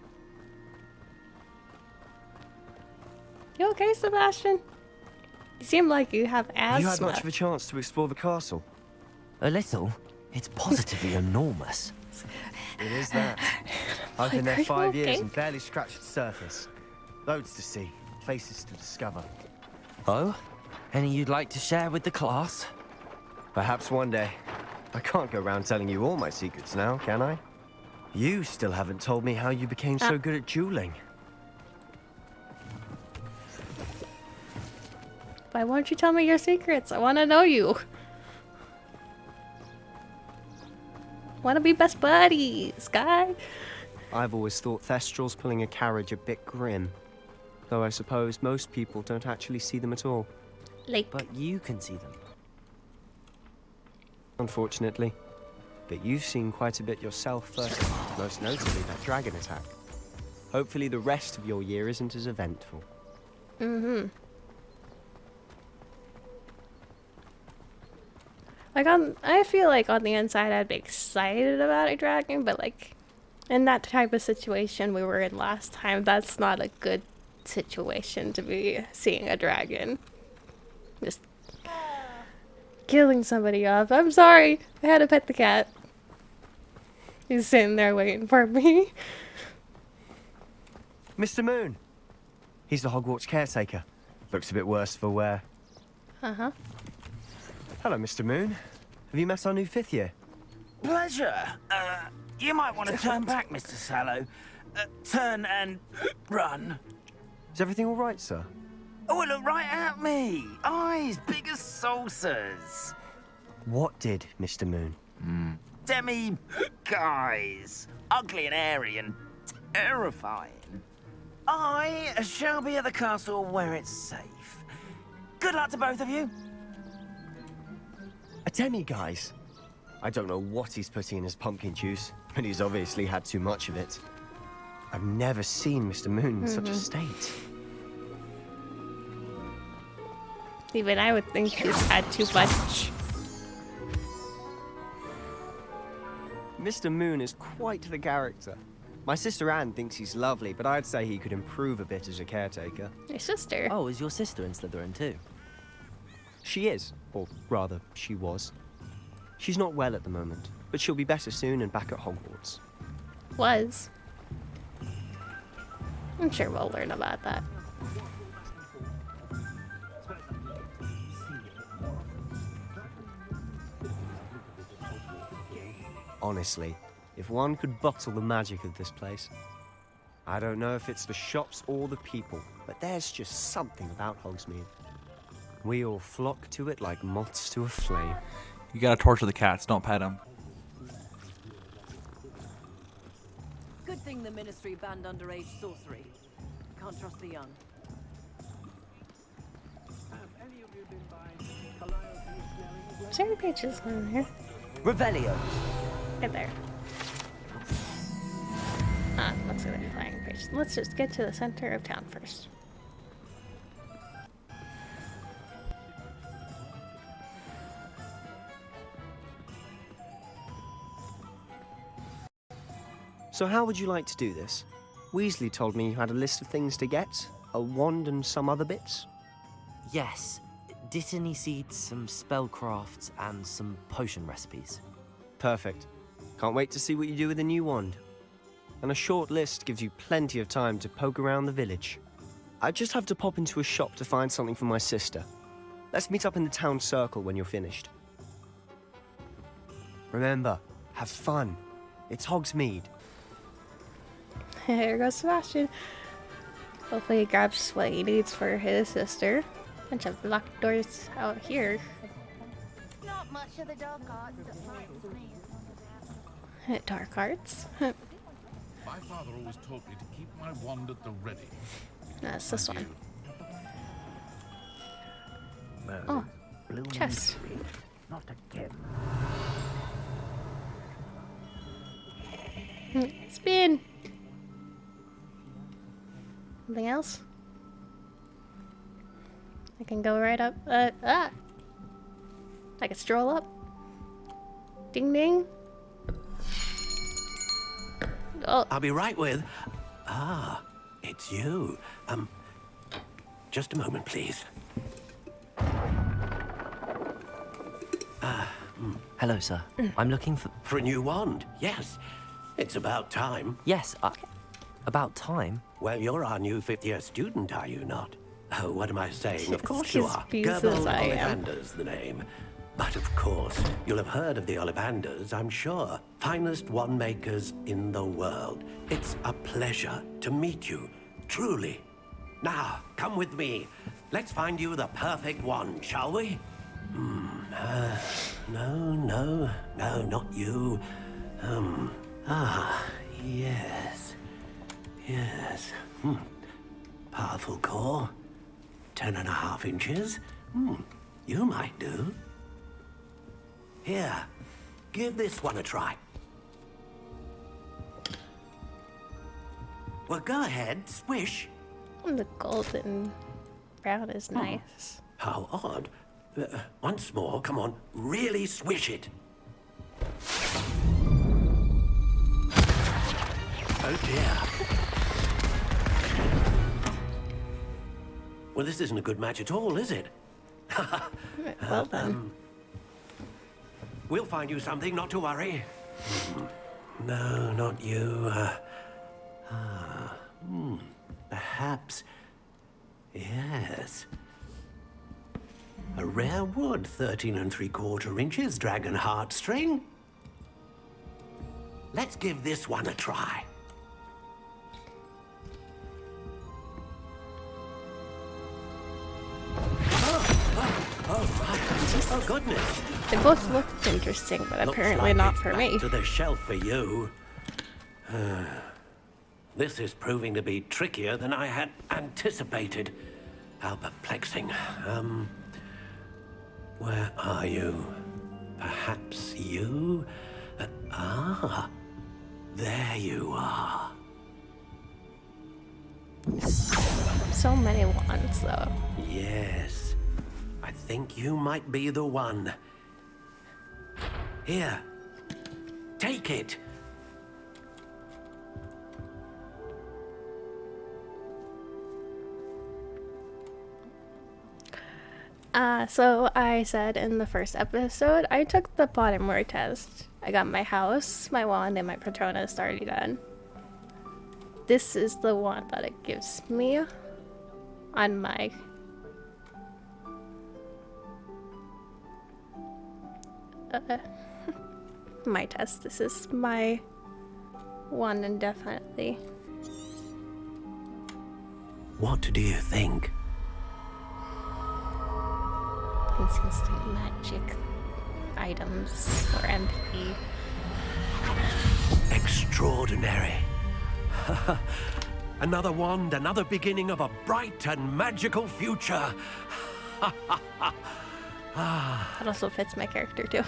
[SPEAKER 1] You okay, Sebastian? You seem like you have
[SPEAKER 12] Have you had
[SPEAKER 1] asthma.
[SPEAKER 12] much of a chance to explore the castle?
[SPEAKER 3] A little. It's positively enormous.
[SPEAKER 12] It is that. I've been
[SPEAKER 1] Are
[SPEAKER 12] there
[SPEAKER 1] you
[SPEAKER 12] 5 years
[SPEAKER 1] okay?
[SPEAKER 12] and barely scratched the surface. Loads to see, places to discover.
[SPEAKER 3] Oh? Any you'd like to share with the class?
[SPEAKER 12] Perhaps one day. I can't go around telling you all my secrets now, can I? You still haven't told me how you became so good at dueling.
[SPEAKER 1] Why won't you tell me your secrets? I want to know you. Want to be best buddies, guy?
[SPEAKER 12] I've always thought Thestrals pulling a carriage a bit grim. Though I suppose most people don't actually see them at all.
[SPEAKER 1] Like,
[SPEAKER 3] But you can see them.
[SPEAKER 12] Unfortunately. But you've seen quite a bit yourself first, most notably that dragon attack. Hopefully the rest of your year isn't as eventful.
[SPEAKER 1] mm-hmm. Like, I feel like on the inside I'd be excited about a dragon, but like, in that type of situation we were in last time, that's not a good situation to be seeing a dragon. Just killing somebody off. I'm sorry. I had to pet the cat. He's sitting there waiting for me.
[SPEAKER 12] Mr. Moon. He's the Hogwarts caretaker. Looks a bit worse for wear.
[SPEAKER 1] Uh-huh.
[SPEAKER 12] Hello, Mr. Moon. Have you met our new 5th year?
[SPEAKER 18] Pleasure. You might want to turn back, Mr. Sallow. Turn and run.
[SPEAKER 12] Is everything all right, sir?
[SPEAKER 18] Oh, look right at me. Eyes big as saucers.
[SPEAKER 12] What did, Mr. Moon?
[SPEAKER 18] Demi guys. Ugly and airy and terrifying. I shall be at the castle where it's safe. Good luck to both of you.
[SPEAKER 12] A demi-guise? I don't know what he's putting in his pumpkin juice, but he's obviously had too much of it. I've never seen Mr. Moon in such a state.
[SPEAKER 1] Even I would think he's had too much.
[SPEAKER 12] Mr. Moon is quite the character. My sister Anne thinks he's lovely, but I'd say he could improve a bit as a caretaker.
[SPEAKER 1] Your sister?
[SPEAKER 3] Oh, is your sister in Slytherin too?
[SPEAKER 12] She is, or rather, she was. She's not well at the moment, but she'll be better soon and back at Hogwarts.
[SPEAKER 1] Was. I'm sure we'll learn about that.
[SPEAKER 12] Honestly, if one could bottle the magic of this place. I don't know if it's the shops or the people, but there's just something about Hogsmeade. We all flock to it like moths to a flame.
[SPEAKER 13] You gotta torture the cats, don't pet them.
[SPEAKER 19] Good thing the Ministry banned underage sorcery. Can't trust the young.
[SPEAKER 1] Is there any pages on there?
[SPEAKER 3] Revelio.
[SPEAKER 1] Right there. Ah, looks like they're flying pages. Let's just get to the center of town first.
[SPEAKER 12] So how would you like to do this? Weasley told me you had a list of things to get. A wand and some other bits.
[SPEAKER 3] Yes. Dittany seeds, some spellcrafts, and some potion recipes.
[SPEAKER 12] Perfect. Can't wait to see what you do with the new wand. And a short list gives you plenty of time to poke around the village. I just have to pop into a shop to find something for my sister. Let's meet up in the town circle when you're finished. Remember, have fun. It's Hogsmeade.
[SPEAKER 1] Here goes Sebastian. Hopefully he grabs what he needs for his sister. Bunch of locked doors out here.
[SPEAKER 17] Not much of the dark arts that frightens me.
[SPEAKER 1] Dark arts?
[SPEAKER 20] My father always taught me to keep my wand at the ready.
[SPEAKER 1] That's this one. Oh, chest.
[SPEAKER 18] Not again.
[SPEAKER 1] Spin! Something else? I can go right up. I can stroll up. Ding ding. Oh.
[SPEAKER 10] I'll be right with. Ah, it's you. Just a moment, please.
[SPEAKER 3] Hello, sir. I'm looking for...
[SPEAKER 10] For a new wand, yes. It's about time.
[SPEAKER 3] Yes, about time?
[SPEAKER 10] Well, you're our new 5th year student, are you not? Oh, what am I saying? Of course you are.
[SPEAKER 1] Pieces
[SPEAKER 10] Gerbil
[SPEAKER 1] I am.
[SPEAKER 10] Ollivander's the name. But of course, you'll have heard of the Ollivanders, I'm sure. Finest wand makers in the world. It's a pleasure to meet you, truly. Now, come with me. Let's find you the perfect wand, shall we? No, not you. Yes. Powerful core. 10.5 inches. You might do. Here, give this one a try. Well, go ahead, swish.
[SPEAKER 1] The golden brown is nice.
[SPEAKER 10] How odd. Once more, come on, really swish it. Oh dear. Well, this isn't a good match at all, is it?
[SPEAKER 1] Well then.
[SPEAKER 10] We'll find you something, not to worry. No, not you. Perhaps. Yes. A rare wood, 13 3/4 inches, dragon heartstring. Let's give this one a try. Oh, goodness.
[SPEAKER 1] They both looked interesting, but apparently not for me.
[SPEAKER 10] To the shelf for you. This is proving to be trickier than I had anticipated. How perplexing. Where are you? Perhaps you? There you are.
[SPEAKER 1] So many wands, though.
[SPEAKER 10] Yes. I think you might be the one. Here. Take it.
[SPEAKER 1] So I said in the first episode, I took the Pottermore test. I got my house, my wand, and my Patronus already done. This is the one that it gives me on my my test. This is my one indefinitely.
[SPEAKER 10] What do you think?
[SPEAKER 1] Consistent magic items or MP.
[SPEAKER 10] Extraordinary. Another wand, another beginning of a bright and magical future.
[SPEAKER 1] That also fits my character too.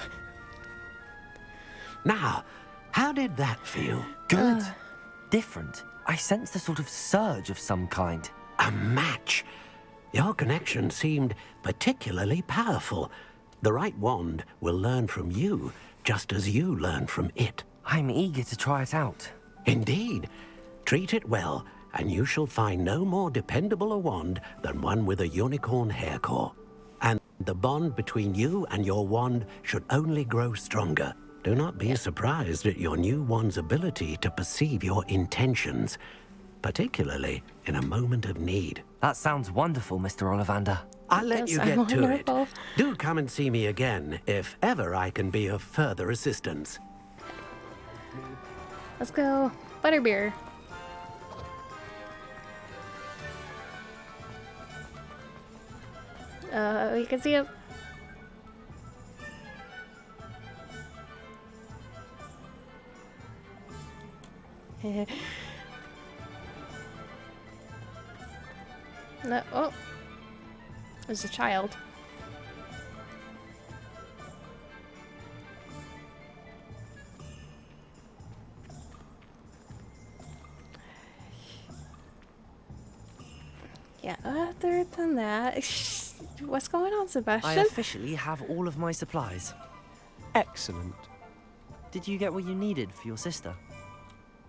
[SPEAKER 10] Now, how did that feel?
[SPEAKER 3] Good. Different. I sensed a sort of surge of some kind.
[SPEAKER 10] A match. Your connection seemed particularly powerful. The right wand will learn from you, just as you learn from it.
[SPEAKER 3] I'm eager to try it out.
[SPEAKER 10] Indeed. Treat it well, and you shall find no more dependable a wand than one with a unicorn hair core. And the bond between you and your wand should only grow stronger. Do not be surprised at your new wand's ability to perceive your intentions, particularly in a moment of need.
[SPEAKER 3] That sounds wonderful, Mr. Ollivander.
[SPEAKER 10] I'll let you get to it.
[SPEAKER 1] Wonderful.
[SPEAKER 10] Do come and see me again if ever I can be of further assistance.
[SPEAKER 1] Let's go. Butterbeer. You can see him. No, oh. There's a child. Yeah, other than that, what's going on, Sebastian?
[SPEAKER 3] I officially have all of my supplies.
[SPEAKER 12] Excellent.
[SPEAKER 3] Did you get what you needed for your sister?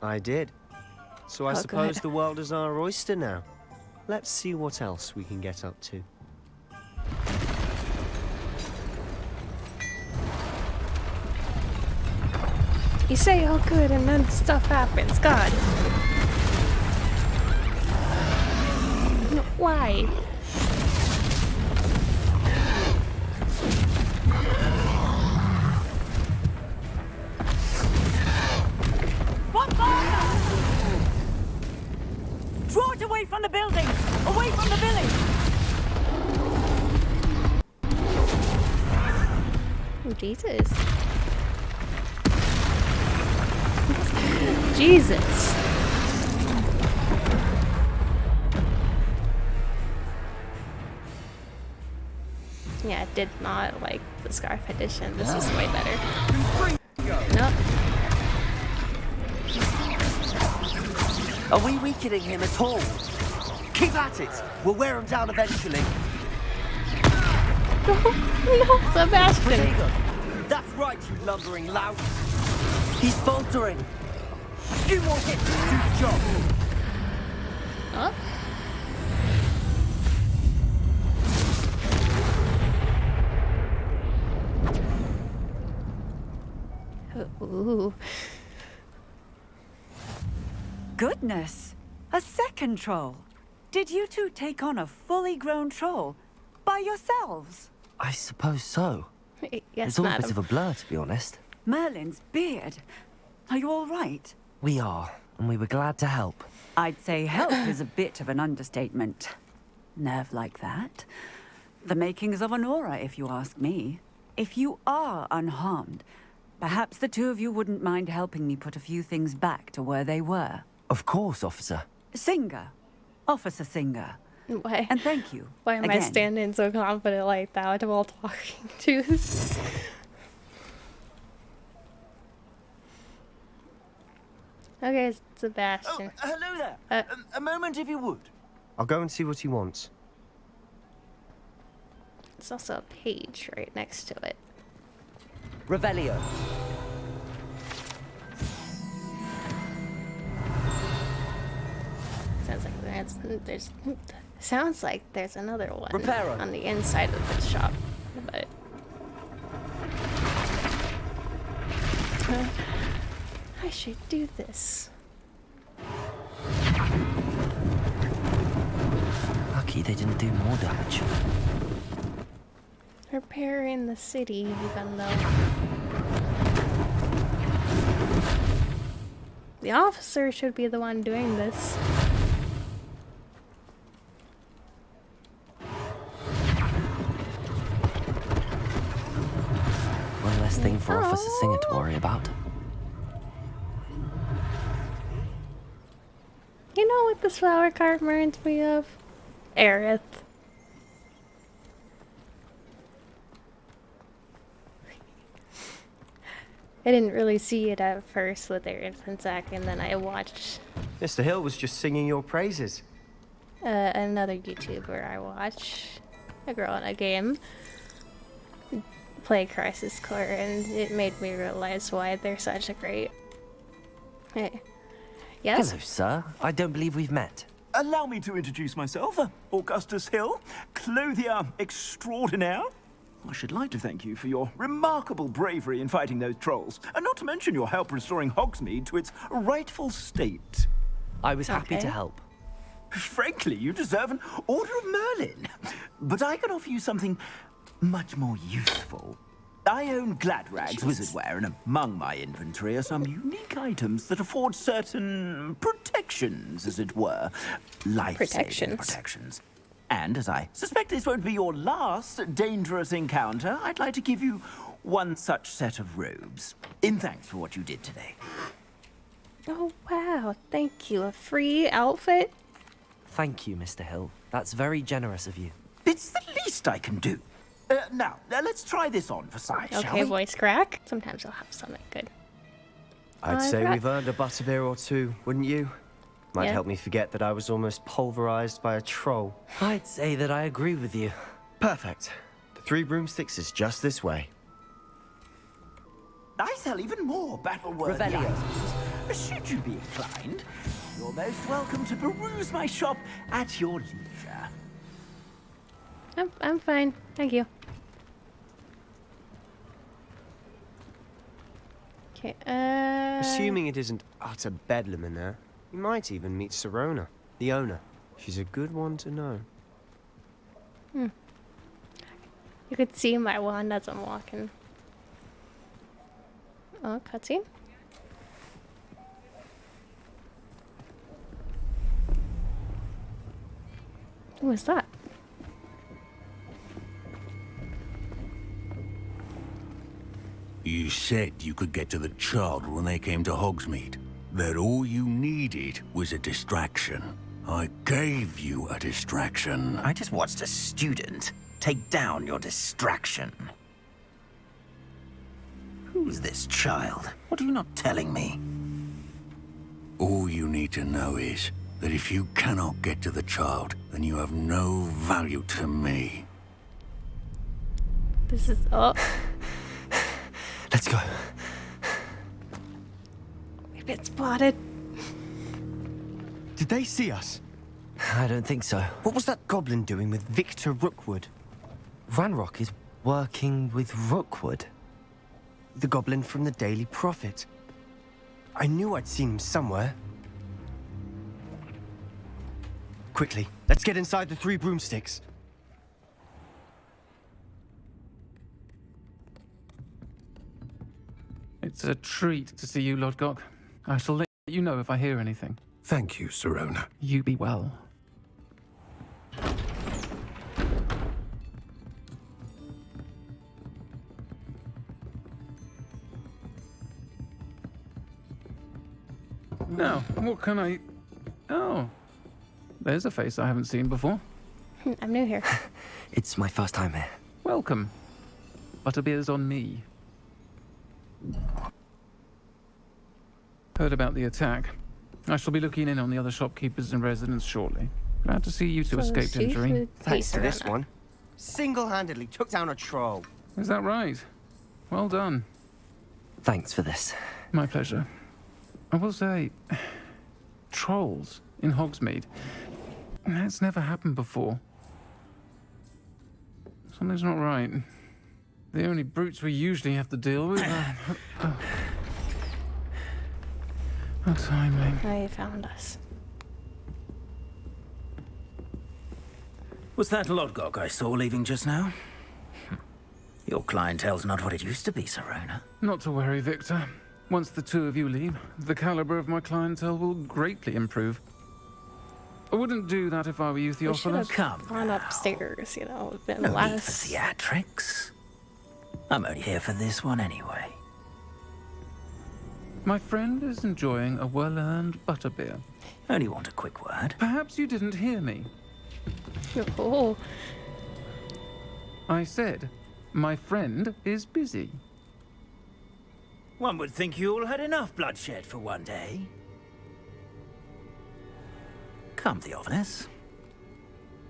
[SPEAKER 12] I did. So I
[SPEAKER 1] Oh,
[SPEAKER 12] suppose
[SPEAKER 1] good.
[SPEAKER 12] the world is our oyster now. Let's see what else we can get up to.
[SPEAKER 1] You say all good and then stuff happens. God. No, why?
[SPEAKER 4] What fire? Draw it away from the building! Away from the village!
[SPEAKER 1] Oh, Jesus. Jesus. Yeah, I did not like the Scarf edition. This is way better. Nope.
[SPEAKER 3] Are we weakening him at all? Keep at it. We'll wear him down eventually.
[SPEAKER 1] No, Sebastian.
[SPEAKER 3] Protego, that's right, you lumbering lout. He's faltering. You won't get to do the job.
[SPEAKER 1] Huh? Ooh.
[SPEAKER 21] Goodness! A second troll! Did you two take on a fully grown troll by yourselves?
[SPEAKER 3] I suppose so.
[SPEAKER 1] Yes,
[SPEAKER 3] it's all a bit
[SPEAKER 1] madam.
[SPEAKER 3] of a blur, to be honest.
[SPEAKER 21] Merlin's beard. Are you all right?
[SPEAKER 3] We are, and we were glad to help.
[SPEAKER 21] I'd say help is a bit of an understatement. Nerve like that. The makings of an aura, if you ask me. If you are unharmed, perhaps the two of you wouldn't mind helping me put a few things back to where they were.
[SPEAKER 3] Of course, officer.
[SPEAKER 21] Singer. Officer Singer.
[SPEAKER 1] Why?
[SPEAKER 21] And thank you.
[SPEAKER 1] Why am I
[SPEAKER 21] again.
[SPEAKER 1] standing so confident like that while talking to? Okay, Sebastian.
[SPEAKER 18] Hello there. A moment, if you would.
[SPEAKER 12] I'll go and see what he wants.
[SPEAKER 1] There's also a page right next to it.
[SPEAKER 3] Revelio.
[SPEAKER 1] Sounds like there's another one
[SPEAKER 3] Reparo.
[SPEAKER 1] on the inside of the shop, but I should do this.
[SPEAKER 3] Lucky they didn't do more damage.
[SPEAKER 1] Repairing the city, even though the officer should be the one doing this.
[SPEAKER 3] One less thing for Officer Singer to worry about.
[SPEAKER 1] You know what this flower cart reminds me of? Aerith. I didn't really see it at first with Aerith and Zack, and then I watched
[SPEAKER 12] Mr. Hill was just singing your praises.
[SPEAKER 1] another YouTuber I watch, a girl in a game, play Crisis Core, and it made me realize why they're such a great... Hey. Yes?
[SPEAKER 3] Hello, sir. I don't believe we've met.
[SPEAKER 18] Allow me to introduce myself, Augustus Hill, clothier extraordinaire. I should like to thank you for your remarkable bravery in fighting those trolls, and not to mention your help restoring Hogsmeade to its rightful state.
[SPEAKER 3] I was happy to help.
[SPEAKER 18] Frankly, you deserve an Order of Merlin. But I can offer you something much more useful. I own Gladrag's wizardware, and among my inventory are some unique items that afford certain protections, as it were. Life-saving protections. And as I suspect this won't be your last dangerous encounter, I'd like to give you one such set of robes, in thanks for what you did today.
[SPEAKER 1] Oh, wow. Thank you. A free outfit?
[SPEAKER 3] Thank you, Mr. Hill. That's very generous of you.
[SPEAKER 18] It's the least I can do. Now, let's try this on for size, shall
[SPEAKER 1] Okay,
[SPEAKER 18] we?
[SPEAKER 1] voice crack. Sometimes I'll have something good.
[SPEAKER 12] I'd say we've earned a butterbeer or two, wouldn't you? Might
[SPEAKER 1] Yeah.
[SPEAKER 12] help me forget that I was almost pulverized by a troll.
[SPEAKER 3] I'd say that I agree with you.
[SPEAKER 12] Perfect. The 3 broomsticks is just this way.
[SPEAKER 18] I sell even more battle-worthy
[SPEAKER 3] Revelio.
[SPEAKER 18] items. Should you be inclined, you're most welcome to peruse my shop at your leisure.
[SPEAKER 1] I'm fine. Thank you. Okay,
[SPEAKER 12] Assuming it isn't utter bedlam in there, you might even meet Serona, the owner. She's a good one to know.
[SPEAKER 1] You could see my wand as I'm walking. Oh, cutscene. Who is that?
[SPEAKER 22] You said you could get to the child when they came to Hogsmeade. That all you needed was a distraction. I gave you a distraction.
[SPEAKER 18] I just watched a student take down your distraction. Who's this child? What are you not telling me?
[SPEAKER 22] All you need to know is that if you cannot get to the child, then you have no value to me.
[SPEAKER 1] This is... Oh.
[SPEAKER 3] Let's go.
[SPEAKER 1] We've been spotted.
[SPEAKER 12] Did they see us?
[SPEAKER 3] I don't think so.
[SPEAKER 12] What was that goblin doing with Victor Rookwood?
[SPEAKER 3] Ranrock is working with Rookwood.
[SPEAKER 12] The goblin from the Daily Prophet. I knew I'd seen him somewhere. Quickly, let's get inside the 3 broomsticks.
[SPEAKER 7] It's a treat to see you, Lodgok. I shall let you know if I hear anything.
[SPEAKER 20] Thank you, Sirona.
[SPEAKER 7] You be well. Now, what can I... Oh, there's a face I haven't seen before.
[SPEAKER 1] I'm new here.
[SPEAKER 3] It's my first time here.
[SPEAKER 7] Welcome. Butterbeer's on me. Heard about the attack. I shall be looking in on the other shopkeepers and residents shortly. Glad to see you two escaped injury.
[SPEAKER 12] Thanks to this one. Single-handedly took down a troll.
[SPEAKER 7] Is that right? Well done.
[SPEAKER 3] Thanks for this.
[SPEAKER 7] My pleasure. I will say, trolls in Hogsmeade. That's never happened before. Something's not right. The only brutes we usually have to deal with are... How timely.
[SPEAKER 1] Now you found us.
[SPEAKER 18] Was that Lodgok I saw leaving just now? Your clientele's not what it used to be, Sirona.
[SPEAKER 7] Not to worry, Victor. Once the 2 of you leave, the caliber of my clientele will greatly improve. I wouldn't do that if I were you, Theophilus.
[SPEAKER 1] Gone upstairs, you know. Been
[SPEAKER 18] No need
[SPEAKER 1] last...
[SPEAKER 18] for theatrics. I'm only here for this one anyway.
[SPEAKER 7] My friend is enjoying a well-earned butterbeer.
[SPEAKER 18] Only want a quick word.
[SPEAKER 7] Perhaps you didn't hear me.
[SPEAKER 1] Oh.
[SPEAKER 7] I said, my friend is busy.
[SPEAKER 18] One would think you all had enough bloodshed for one day. Come, Theophilus.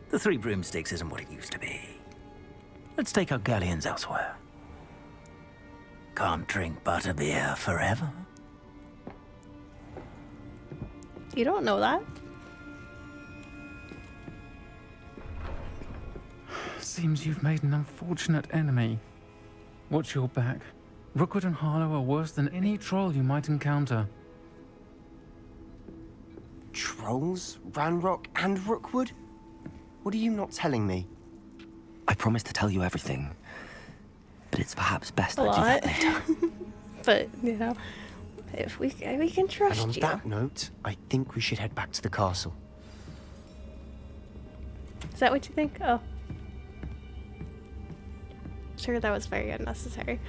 [SPEAKER 18] The 3 broomsticks isn't what it used to be. Let's take our galleons elsewhere. Can't drink butterbeer forever.
[SPEAKER 1] You don't know that?
[SPEAKER 7] Seems you've made an unfortunate enemy. Watch your back. Rookwood and Harlow are worse than any troll you might encounter.
[SPEAKER 12] Trolls? Ranrock and Rookwood? What are you not telling me?
[SPEAKER 3] I promised to tell you everything. But it's perhaps best
[SPEAKER 1] A
[SPEAKER 3] I do that
[SPEAKER 1] lot.
[SPEAKER 3] later.
[SPEAKER 1] But, you know, if we can trust
[SPEAKER 12] And on
[SPEAKER 1] you.
[SPEAKER 12] that note, I think we should head back to the castle.
[SPEAKER 1] Is that what you think? Oh. Sure, that was very unnecessary.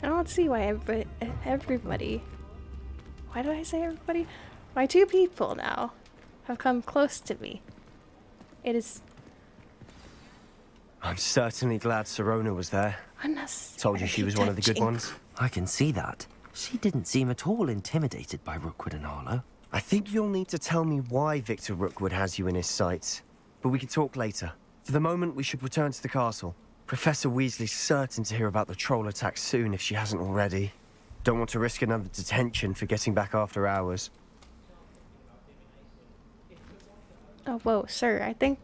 [SPEAKER 1] I don't see why everybody... Why did I say everybody? Why 2 people now have come close to me. It is
[SPEAKER 12] I'm certainly glad Sirona was there.
[SPEAKER 1] unnecessary.
[SPEAKER 12] Told you she was one of the good
[SPEAKER 1] touching.
[SPEAKER 12] ones.
[SPEAKER 3] I can see that. She didn't seem at all intimidated by Rookwood and Harlow.
[SPEAKER 12] I think you'll need to tell me why Victor Rookwood has you in his sights. But we can talk later. For the moment, we should return to the castle. Professor Weasley's certain to hear about the troll attack soon if she hasn't already. Don't want to risk another detention for getting back after hours.
[SPEAKER 1] Oh, whoa, sir, I think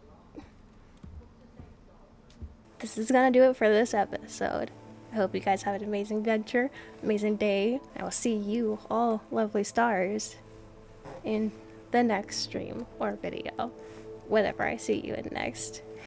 [SPEAKER 1] this is gonna do it for this episode. I hope you guys have an amazing adventure, amazing day. I will see you, all lovely stars, in the next stream or video. Whatever I see you in next.